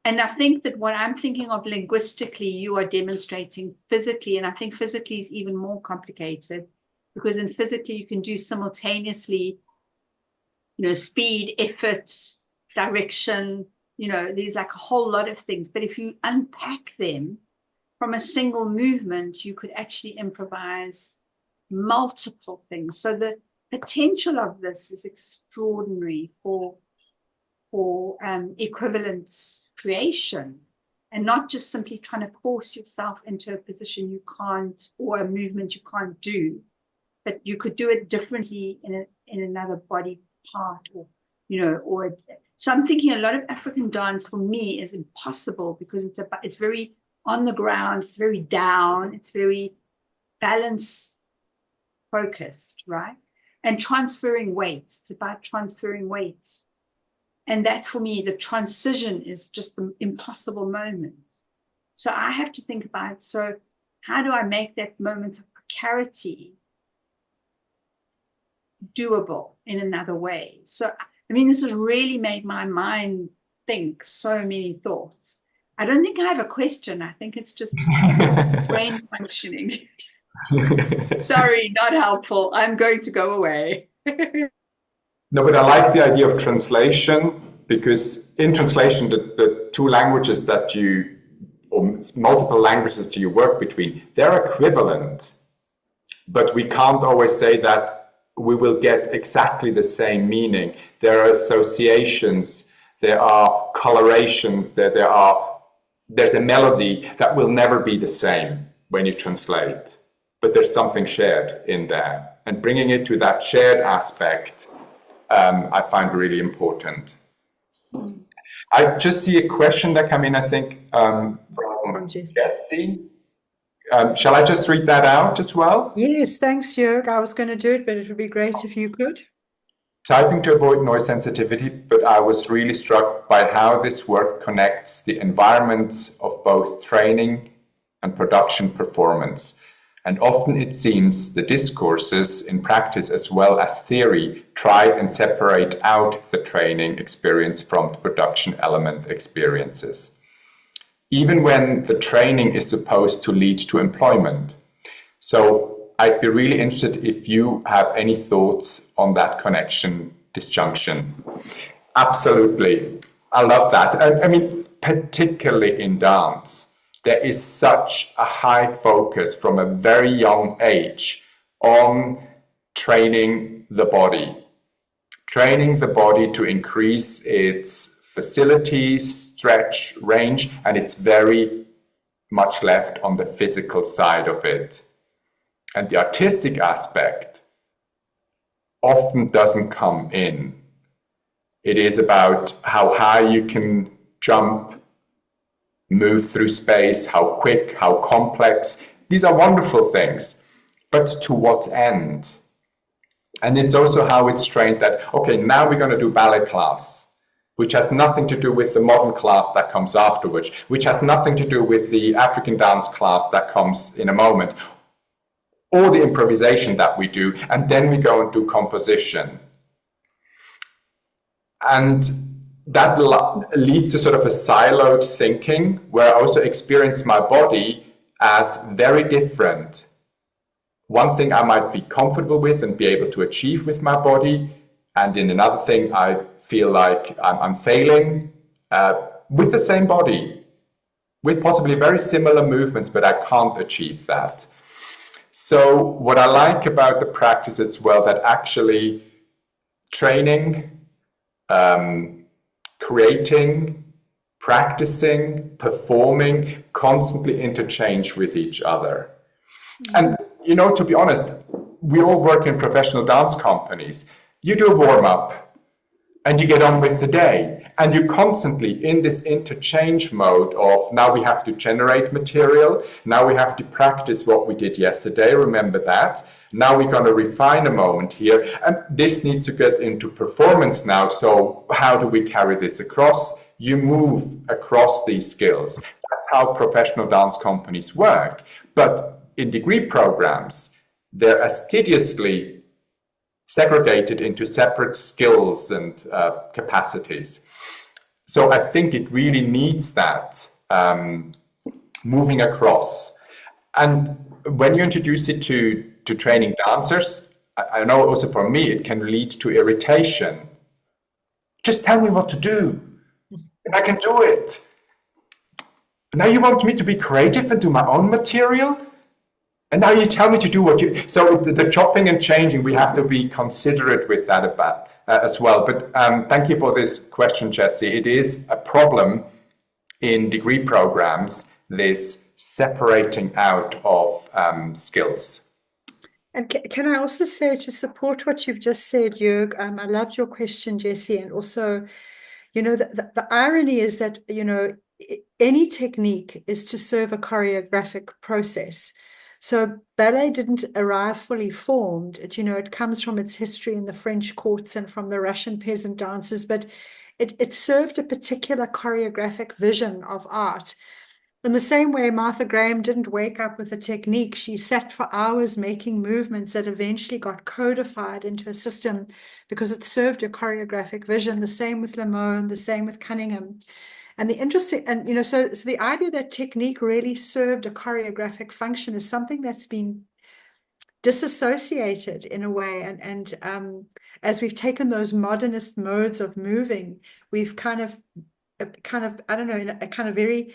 And I think that what I'm thinking of linguistically, you are demonstrating physically, and I think physically is even more complicated, because in physically you can do simultaneously, speed, effort, direction, there's like a whole lot of things. But if you unpack them from a single movement, you could actually improvise multiple things. So the potential of this is extraordinary for equivalent creation, and not just simply trying to force yourself into a position you can't, or a movement you can't do, but you could do it differently in another body part, or so I'm thinking a lot of African dance for me is impossible, because it's very on the ground, it's very down, it's very balance focused, right? And transferring weight, it's about transferring weight. And that, for me, the transition is just the impossible moment. So I have to think about, so how do I make that moment of precarity doable in another way? So, I mean, this has really made my mind think so many thoughts. I don't think I have a question. I think it's just brain functioning. Sorry, not helpful. I'm going to go away. No, but I like the idea of translation, because in translation, the two languages that you, or multiple languages that you work between, they're equivalent. But we can't always say that we will get exactly the same meaning. There are associations, there are colorations, there's a melody that will never be the same when you translate. But there's something shared in there. And bringing it to that shared aspect, I find really important. I just see a question that came in, I think, from Jessi. Shall I just read that out as well? Yes, thanks, Jurg. I was going to do it, but it would be great if you could. Typing to avoid noise sensitivity, but I was really struck by how this work connects the environments of both training and production performance. And often it seems the discourses in practice as well as theory try and separate out the training experience from the production element experiences, even when the training is supposed to lead to employment. So I'd be really interested if you have any thoughts on that connection, disjunction. Absolutely. I love that. I mean, particularly in dance, there is such a high focus from a very young age on training the body to increase its facilities, stretch, range, and it's very much left on the physical side of it. And the artistic aspect often doesn't come in. It is about how high you can jump, move through space, how quick, how complex. These are wonderful things, but to what end? And it's also how it's trained that, okay, now we're going to do ballet class, which has nothing to do with the modern class that comes afterwards, which has nothing to do with the African dance class that comes in a moment, or the improvisation that we do, and then we go and do composition. And that leads to sort of a siloed thinking, where I also experience my body as very different. One thing I might be comfortable with and be able to achieve with my body, and in another thing I feel like I'm failing with the same body, with possibly very similar movements, but I can't achieve that. So what I like about the practice as well, that actually training, creating, practicing, performing, constantly interchange with each other. And, you know, to be honest, we all work in professional dance companies. You do a warm-up and you get on with the day. And you're constantly in this interchange mode of now we have to generate material, now we have to practice what we did yesterday, remember that. Now we're going to refine a moment here, and this needs to get into performance now. So how do we carry this across? You move across these skills. That's how professional dance companies work. But in degree programs, they're astutely segregated into separate skills and capacities. So I think it really needs that moving across. And when you introduce it to training dancers, I know also for me, it can lead to irritation. Just tell me what to do, and I can do it. Now you want me to be creative and do my own material? And now you tell me to do what you... So the chopping and changing, we have to be considerate with that about, as well. But thank you for this question, Jessi. It is a problem in degree programs, this separating out of skills. And can I also say, to support what you've just said, Jurg, I loved your question, Jessi, and also, the irony is that, any technique is to serve a choreographic process. So ballet didn't arrive fully formed. It comes from its history in the French courts and from the Russian peasant dances, but it served a particular choreographic vision of art. In the same way, Martha Graham didn't wake up with a technique. She sat for hours making movements that eventually got codified into a system because it served a choreographic vision. The same with Lamone, the same with Cunningham. And the interesting, and so the idea that technique really served a choreographic function is something that's been disassociated in a way. And as we've taken those modernist modes of moving, we've kind of, I don't know, in a kind of very,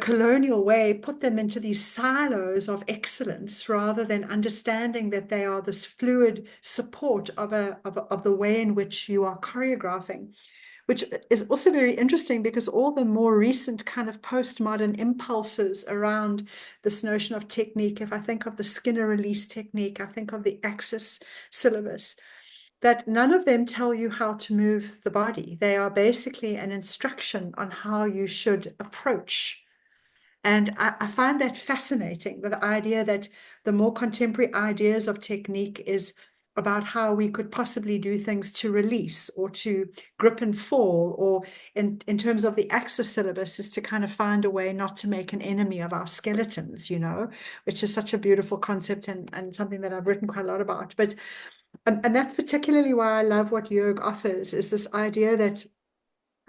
colonial way, put them into these silos of excellence rather than understanding that they are this fluid support of the way in which you are choreographing, which is also very interesting because all the more recent kind of postmodern impulses around this notion of technique, if I think of the Skinner release technique, I think of the Axis syllabus, that none of them tell you how to move the body. They are basically an instruction on how you should approach. And I find that fascinating, the idea that the more contemporary ideas of technique is about how we could possibly do things to release or to grip and fall, or in terms of the Axis syllabus is to kind of find a way not to make an enemy of our skeletons, which is such a beautiful concept and something that I've written quite a lot about. But and that's particularly why I love what Jurg offers, is this idea that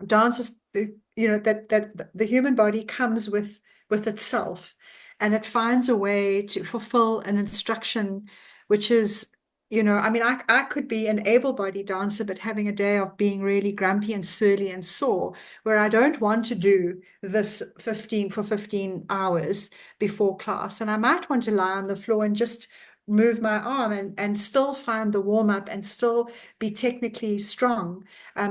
dances, that the human body comes with itself, and it finds a way to fulfill an instruction, which is, I could be an able-bodied dancer, but having a day of being really grumpy and surly and sore, where I don't want to do this 15 hours before class. And I might want to lie on the floor and just move my arm and still find the warm-up and still be technically strong.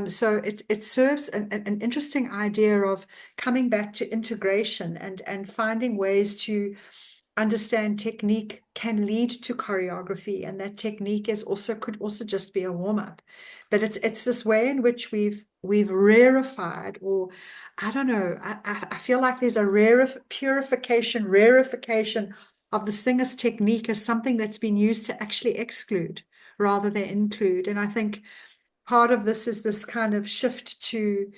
So it serves an interesting idea of coming back to integration and finding ways to understand technique can lead to choreography, and that technique could also just be a warm-up. But it's this way in which we've rarefied, or I don't know, I feel like there's a rarefication of the singer's technique as something that's been used to actually exclude rather than include. And I think part of this is this kind of shift to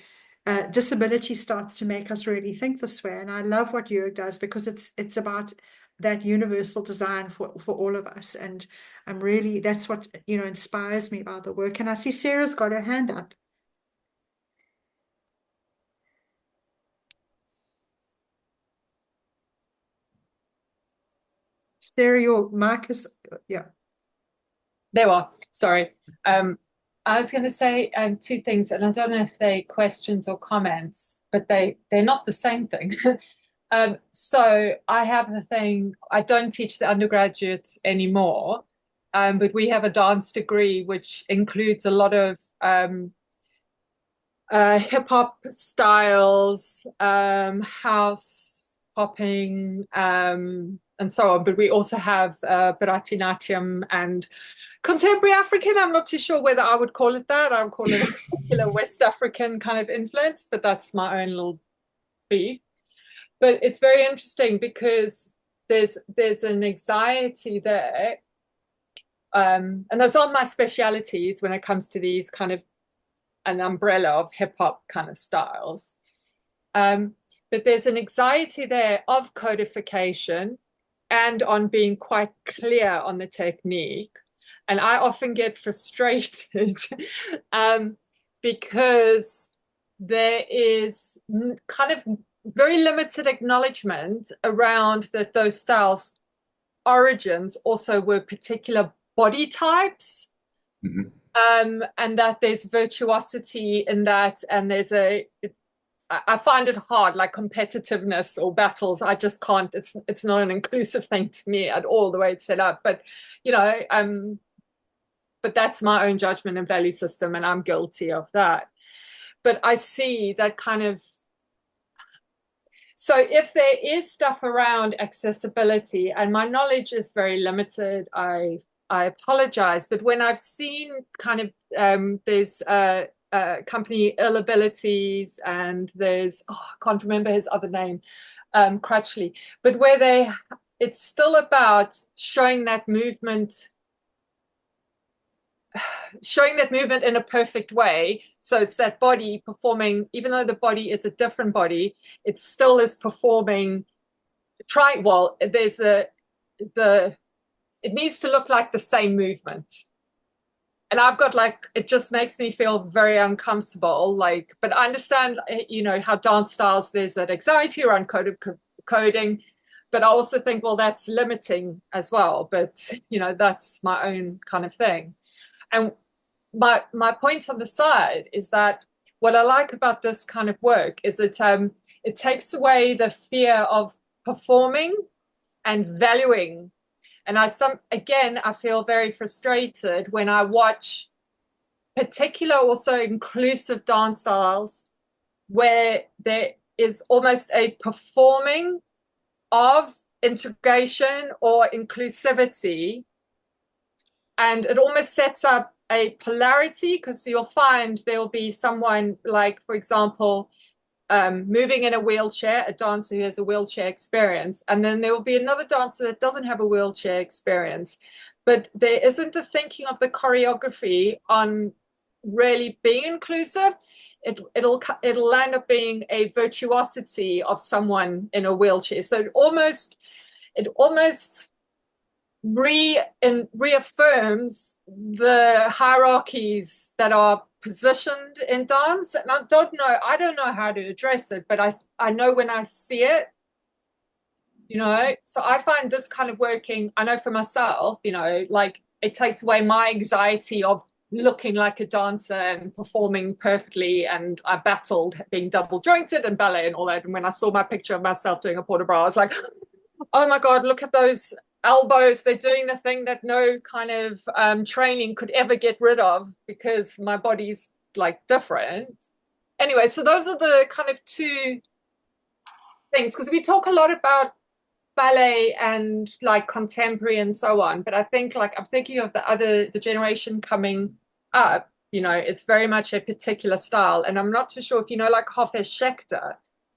disability starts to make us really think this way. And I love what Jurg does, because it's about that universal design for all of us. And I'm really, that's what, inspires me about the work. And I see Sarah's got her hand up. Sarah, your mic is, yeah. There we are. Sorry. I was going to say two things, and I don't know if they're questions or comments, but they're not the same thing. So I have the thing, I don't teach the undergraduates anymore, but we have a dance degree which includes a lot of hip-hop styles, house popping, and so on. But we also have Bharatanatyam and contemporary African. I'm not too sure whether I would call it that. I would call it particular West African kind of influence, but that's my own little beef. But it's very interesting because there's an anxiety there. And those aren't my specialities when it comes to these kind of an umbrella of hip hop kind of styles. But there's an anxiety there of codification and on being quite clear on the technique. And I often get frustrated because there is kind of very limited acknowledgement around that those styles' origins also were particular body types. Mm-hmm. And that there's virtuosity in that, and I find it hard, like competitiveness or battles. I just can't. It's not an inclusive thing to me at all, the way it's set up. But but that's my own judgment and value system, and I'm guilty of that. But I see that kind of. So if there is stuff around accessibility, and my knowledge is very limited, I apologize. But when I've seen kind of there's company Ill Abilities, and there's I can't remember his other name, Crutchley, but where it's still about showing that movement in a perfect way. So it's that body performing, even though the body is a different body, it still is performing. There's it needs to look like the same movement. And I've got it just makes me feel very uncomfortable. But I understand, how dance styles, there's that anxiety around coding, but I also think, well, that's limiting as well. But, that's my own kind of thing. And my point on the side is that what I like about this kind of work is that it takes away the fear of performing and valuing. And I feel very frustrated when I watch particular, also inclusive dance styles where there is almost a performing of integration or inclusivity. And it almost sets up a polarity, because you'll find there'll be someone for example, moving in a wheelchair, a dancer who has a wheelchair experience, and then there will be another dancer that doesn't have a wheelchair experience. But there isn't the thinking of the choreography on really being inclusive. It'll end up being a virtuosity of someone in a wheelchair. So it almost reaffirms the hierarchies that are positioned in dance. And I don't know how to address it, but I know when I see it, so I find this kind of working. I know for myself, it takes away my anxiety of looking like a dancer and performing perfectly. And I battled being double jointed and ballet and all that. And when I saw my picture of myself doing a port de bras, I was like, oh my God, look at those elbows. They're doing the thing that no kind of training could ever get rid of, because my body's different. Anyway, so those are the kind of two things, because we talk a lot about ballet and contemporary and so on, but I think I'm thinking of the generation coming up, it's very much a particular style. And I'm not too sure if Hofesh Schechter,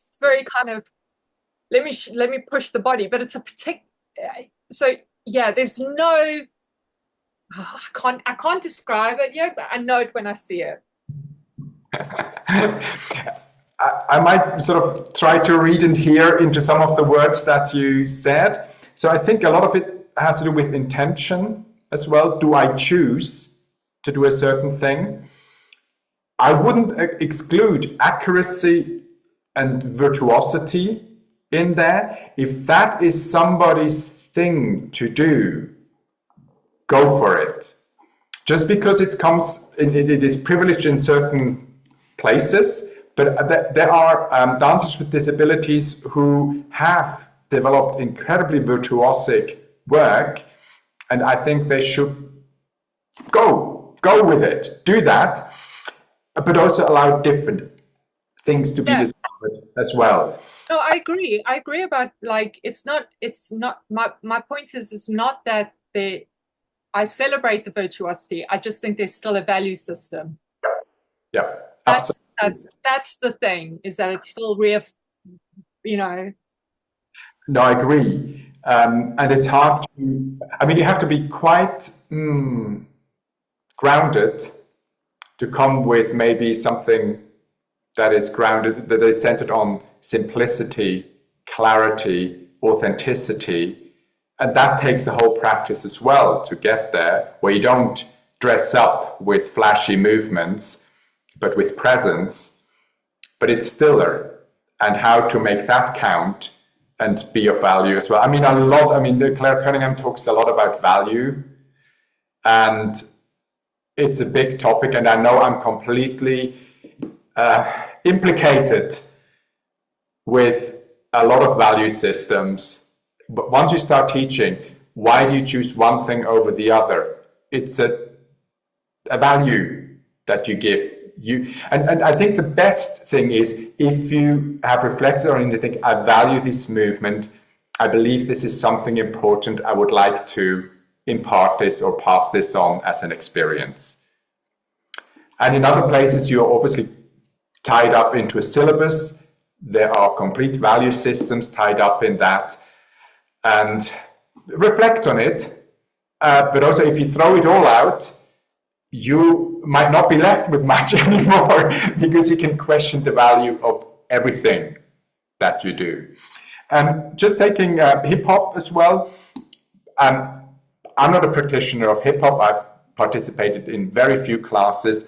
it's very kind of let me push the body, but it's a particular. So yeah, there's no, I can't describe it yet, but I know it when I see it. I might sort of try to read and hear into some of the words that you said. So I think a lot of it has to do with intention as well. Do I choose to do a certain thing? I wouldn't exclude accuracy and virtuosity in there. If that is somebody's thing to do, go for it. Just because it is privileged in certain places, but there are dancers with disabilities who have developed incredibly virtuosic work, and I think they should go with it, do that, but also allow different things to be discovered as well. No, I agree about it's not my point is not that I celebrate the virtuosity. I just think there's still a value system. Yeah, absolutely. That's the thing, is that it's still you know. No, I agree. And it's hard to, I mean, you have to be quite grounded to come with maybe something that is grounded, that is centered on simplicity, clarity, authenticity. And that takes the whole practice as well to get there, where you don't dress up with flashy movements, but with presence, but it's stiller, and how to make that count and be of value as well. I mean, Claire Cunningham talks a lot about value, and it's a big topic, and I know I'm completely implicated with a lot of value systems. But once you start teaching, why do you choose one thing over the other? It's a value that you give. And I think the best thing is, if you have reflected on it and think, I value this movement, I believe this is something important, I would like to impart this or pass this on as an experience. And in other places, you're obviously tied up into a syllabus. There are complete value systems tied up in that. And reflect on it. But also, if you throw it all out, you might not be left with much anymore, because you can question the value of everything that you do. Just taking hip hop as well. I'm not a practitioner of hip hop. I've participated in very few classes,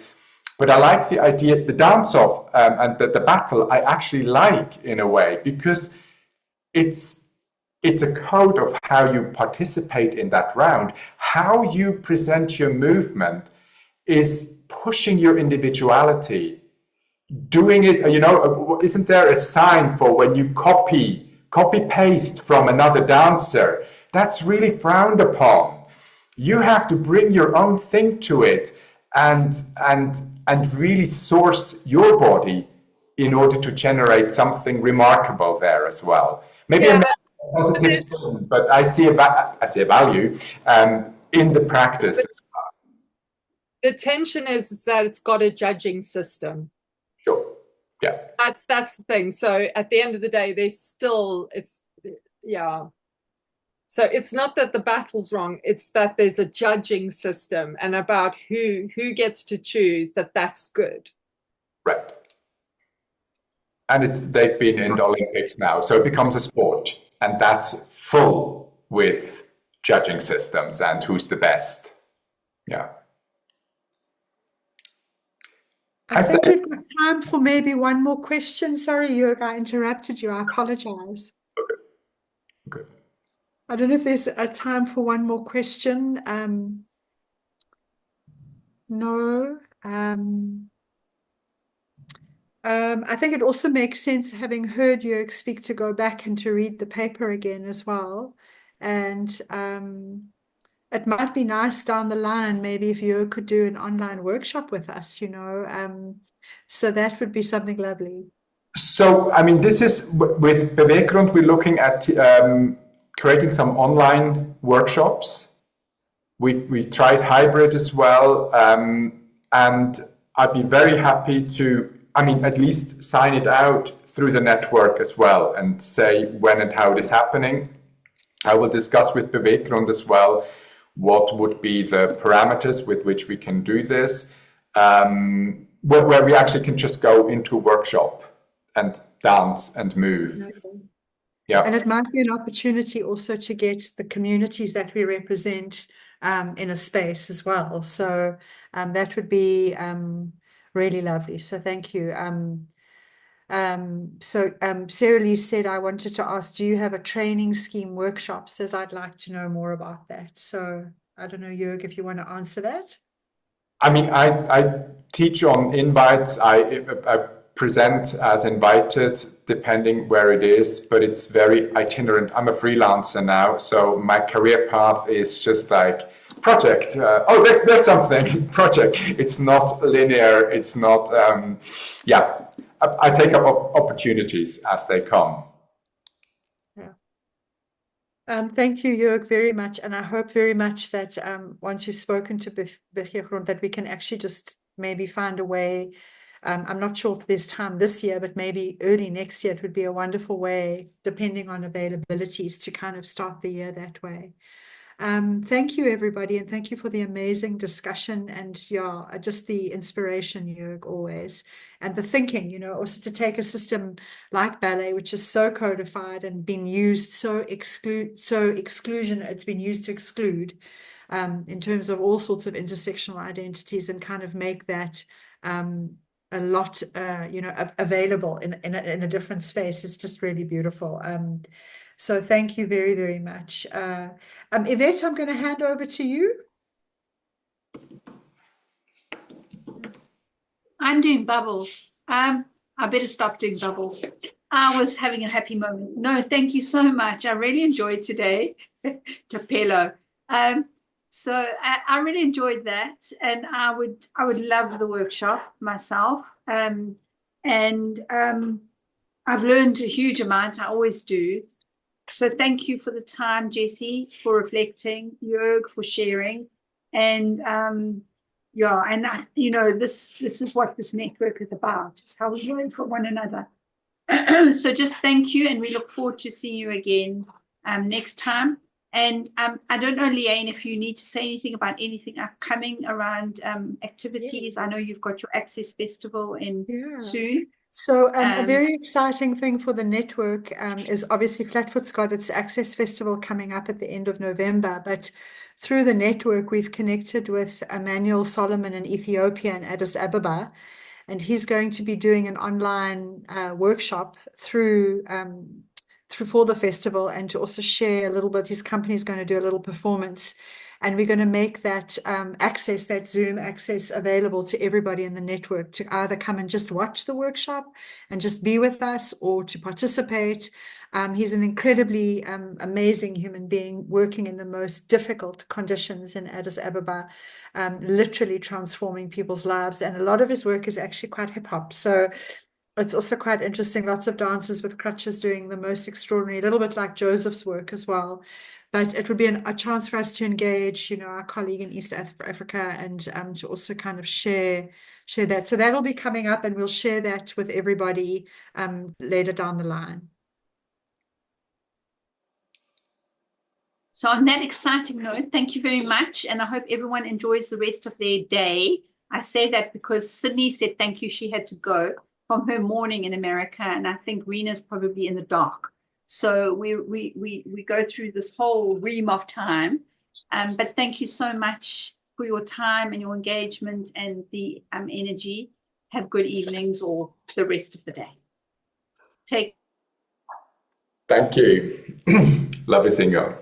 but I like the idea, the dance off and the battle. I actually like, in a way, because it's a code of how you participate in that round. How you present your movement is pushing your individuality. Doing it, isn't there a sign for when you copy paste from another dancer? That's really frowned upon. You have to bring your own thing to it and really source your body in order to generate something remarkable there as well. Maybe I'm not a positive spin, but I see a value in the practice as well. The tension is that it's got a judging system. Sure. Yeah. That's the thing. So at the end of the day, So it's not that the battle's wrong, it's that there's a judging system, and about who gets to choose that's good. Right. And they've been in the Olympics now, so it becomes a sport, and that's full with judging systems and who's the best. Yeah. I think we've got time for maybe one more question. Sorry, Jurg, I interrupted you. I apologize. Okay. I don't know if there's a time for one more question. No. I think it also makes sense, having heard Jurg speak, to go back and to read the paper again as well. And it might be nice down the line, maybe, if Jurg could do an online workshop with us, so that would be something lovely. So, I mean, this is with Beweggrund, we're looking at creating some online workshops. We tried hybrid as well, and I'd be very happy to, at least sign it out through the network as well and say when and how it is happening. I will discuss with Beweggrund as well what would be the parameters with which we can do this, where we actually can just go into a workshop and dance and move. Yeah. And it might be an opportunity also to get the communities that we represent in a space as well. So that would be really lovely. So thank you. Sarah Lee said, I wanted to ask, do you have a training scheme workshop? Says, I'd like to know more about that. So I don't know, Jurg, if you want to answer that. I teach on invites. I present as invited, depending where it is, but it's very itinerant. I'm a freelancer now, so my career path is just like project. There's something, project. It's not linear. It's not, I take up opportunities as they come. Yeah. Thank you, Jurg, very much. And I hope very much that once you've spoken to Beweggrund, that we can actually just maybe find a way. I'm not sure if there's time this year, but maybe early next year, it would be a wonderful way, depending on availabilities, to kind of start the year that way. Thank you, everybody, and thank you for the amazing discussion and just the inspiration, Jurg, always, and the thinking, you know, also to take a system like ballet, which is so codified and been used it's been used to exclude in terms of all sorts of intersectional identities, and kind of make that a lot, available in a different space. It's just really beautiful. So thank you very, very much. Yvette, I'm going to hand over to you. I'm doing bubbles. I better stop doing bubbles. I was having a happy moment. No, thank you so much. I really enjoyed today. Tapelo. So I really enjoyed that, and I would love the workshop myself. And I've learned a huge amount. I always do. So thank you for the time, Jessi, for reflecting, Jurg for sharing, and this is what this network is about. It's how we learn from one another. So just thank you, and we look forward to seeing you again next time. And I don't know, Leanne, if you need to say anything about anything upcoming around activities. I know you've got your Access Festival soon. So a very exciting thing for the network is obviously Flatfoot's got its Access Festival coming up at the end of November, but through the network we've connected with Emmanuel Solomon in Ethiopia and Addis Ababa, and he's going to be doing an online workshop through for the festival, and to also share a little bit. His company is going to do a little performance, and we're going to make that that Zoom access available to everybody in the network to either come and just watch the workshop and just be with us, or to participate. He's an incredibly amazing human being, working in the most difficult conditions in Addis Ababa, literally transforming people's lives. And a lot of his work is actually quite hip hop. So it's also quite interesting. Lots of dancers with crutches doing the most extraordinary, a little bit like Joseph's work as well. But it would be a chance for us to engage, our colleague in East Africa, and to also kind of share that. So that'll be coming up, and we'll share that with everybody later down the line. So on that exciting note, thank you very much. And I hope everyone enjoys the rest of their day. I say that because Sydney said thank you. She had to go from her morning in America, and I think Rena's probably in the dark. So we go through this whole ream of time. But thank you so much for your time and your engagement and the energy. Have good evenings or the rest of the day. Thank you. Lovely seeing you.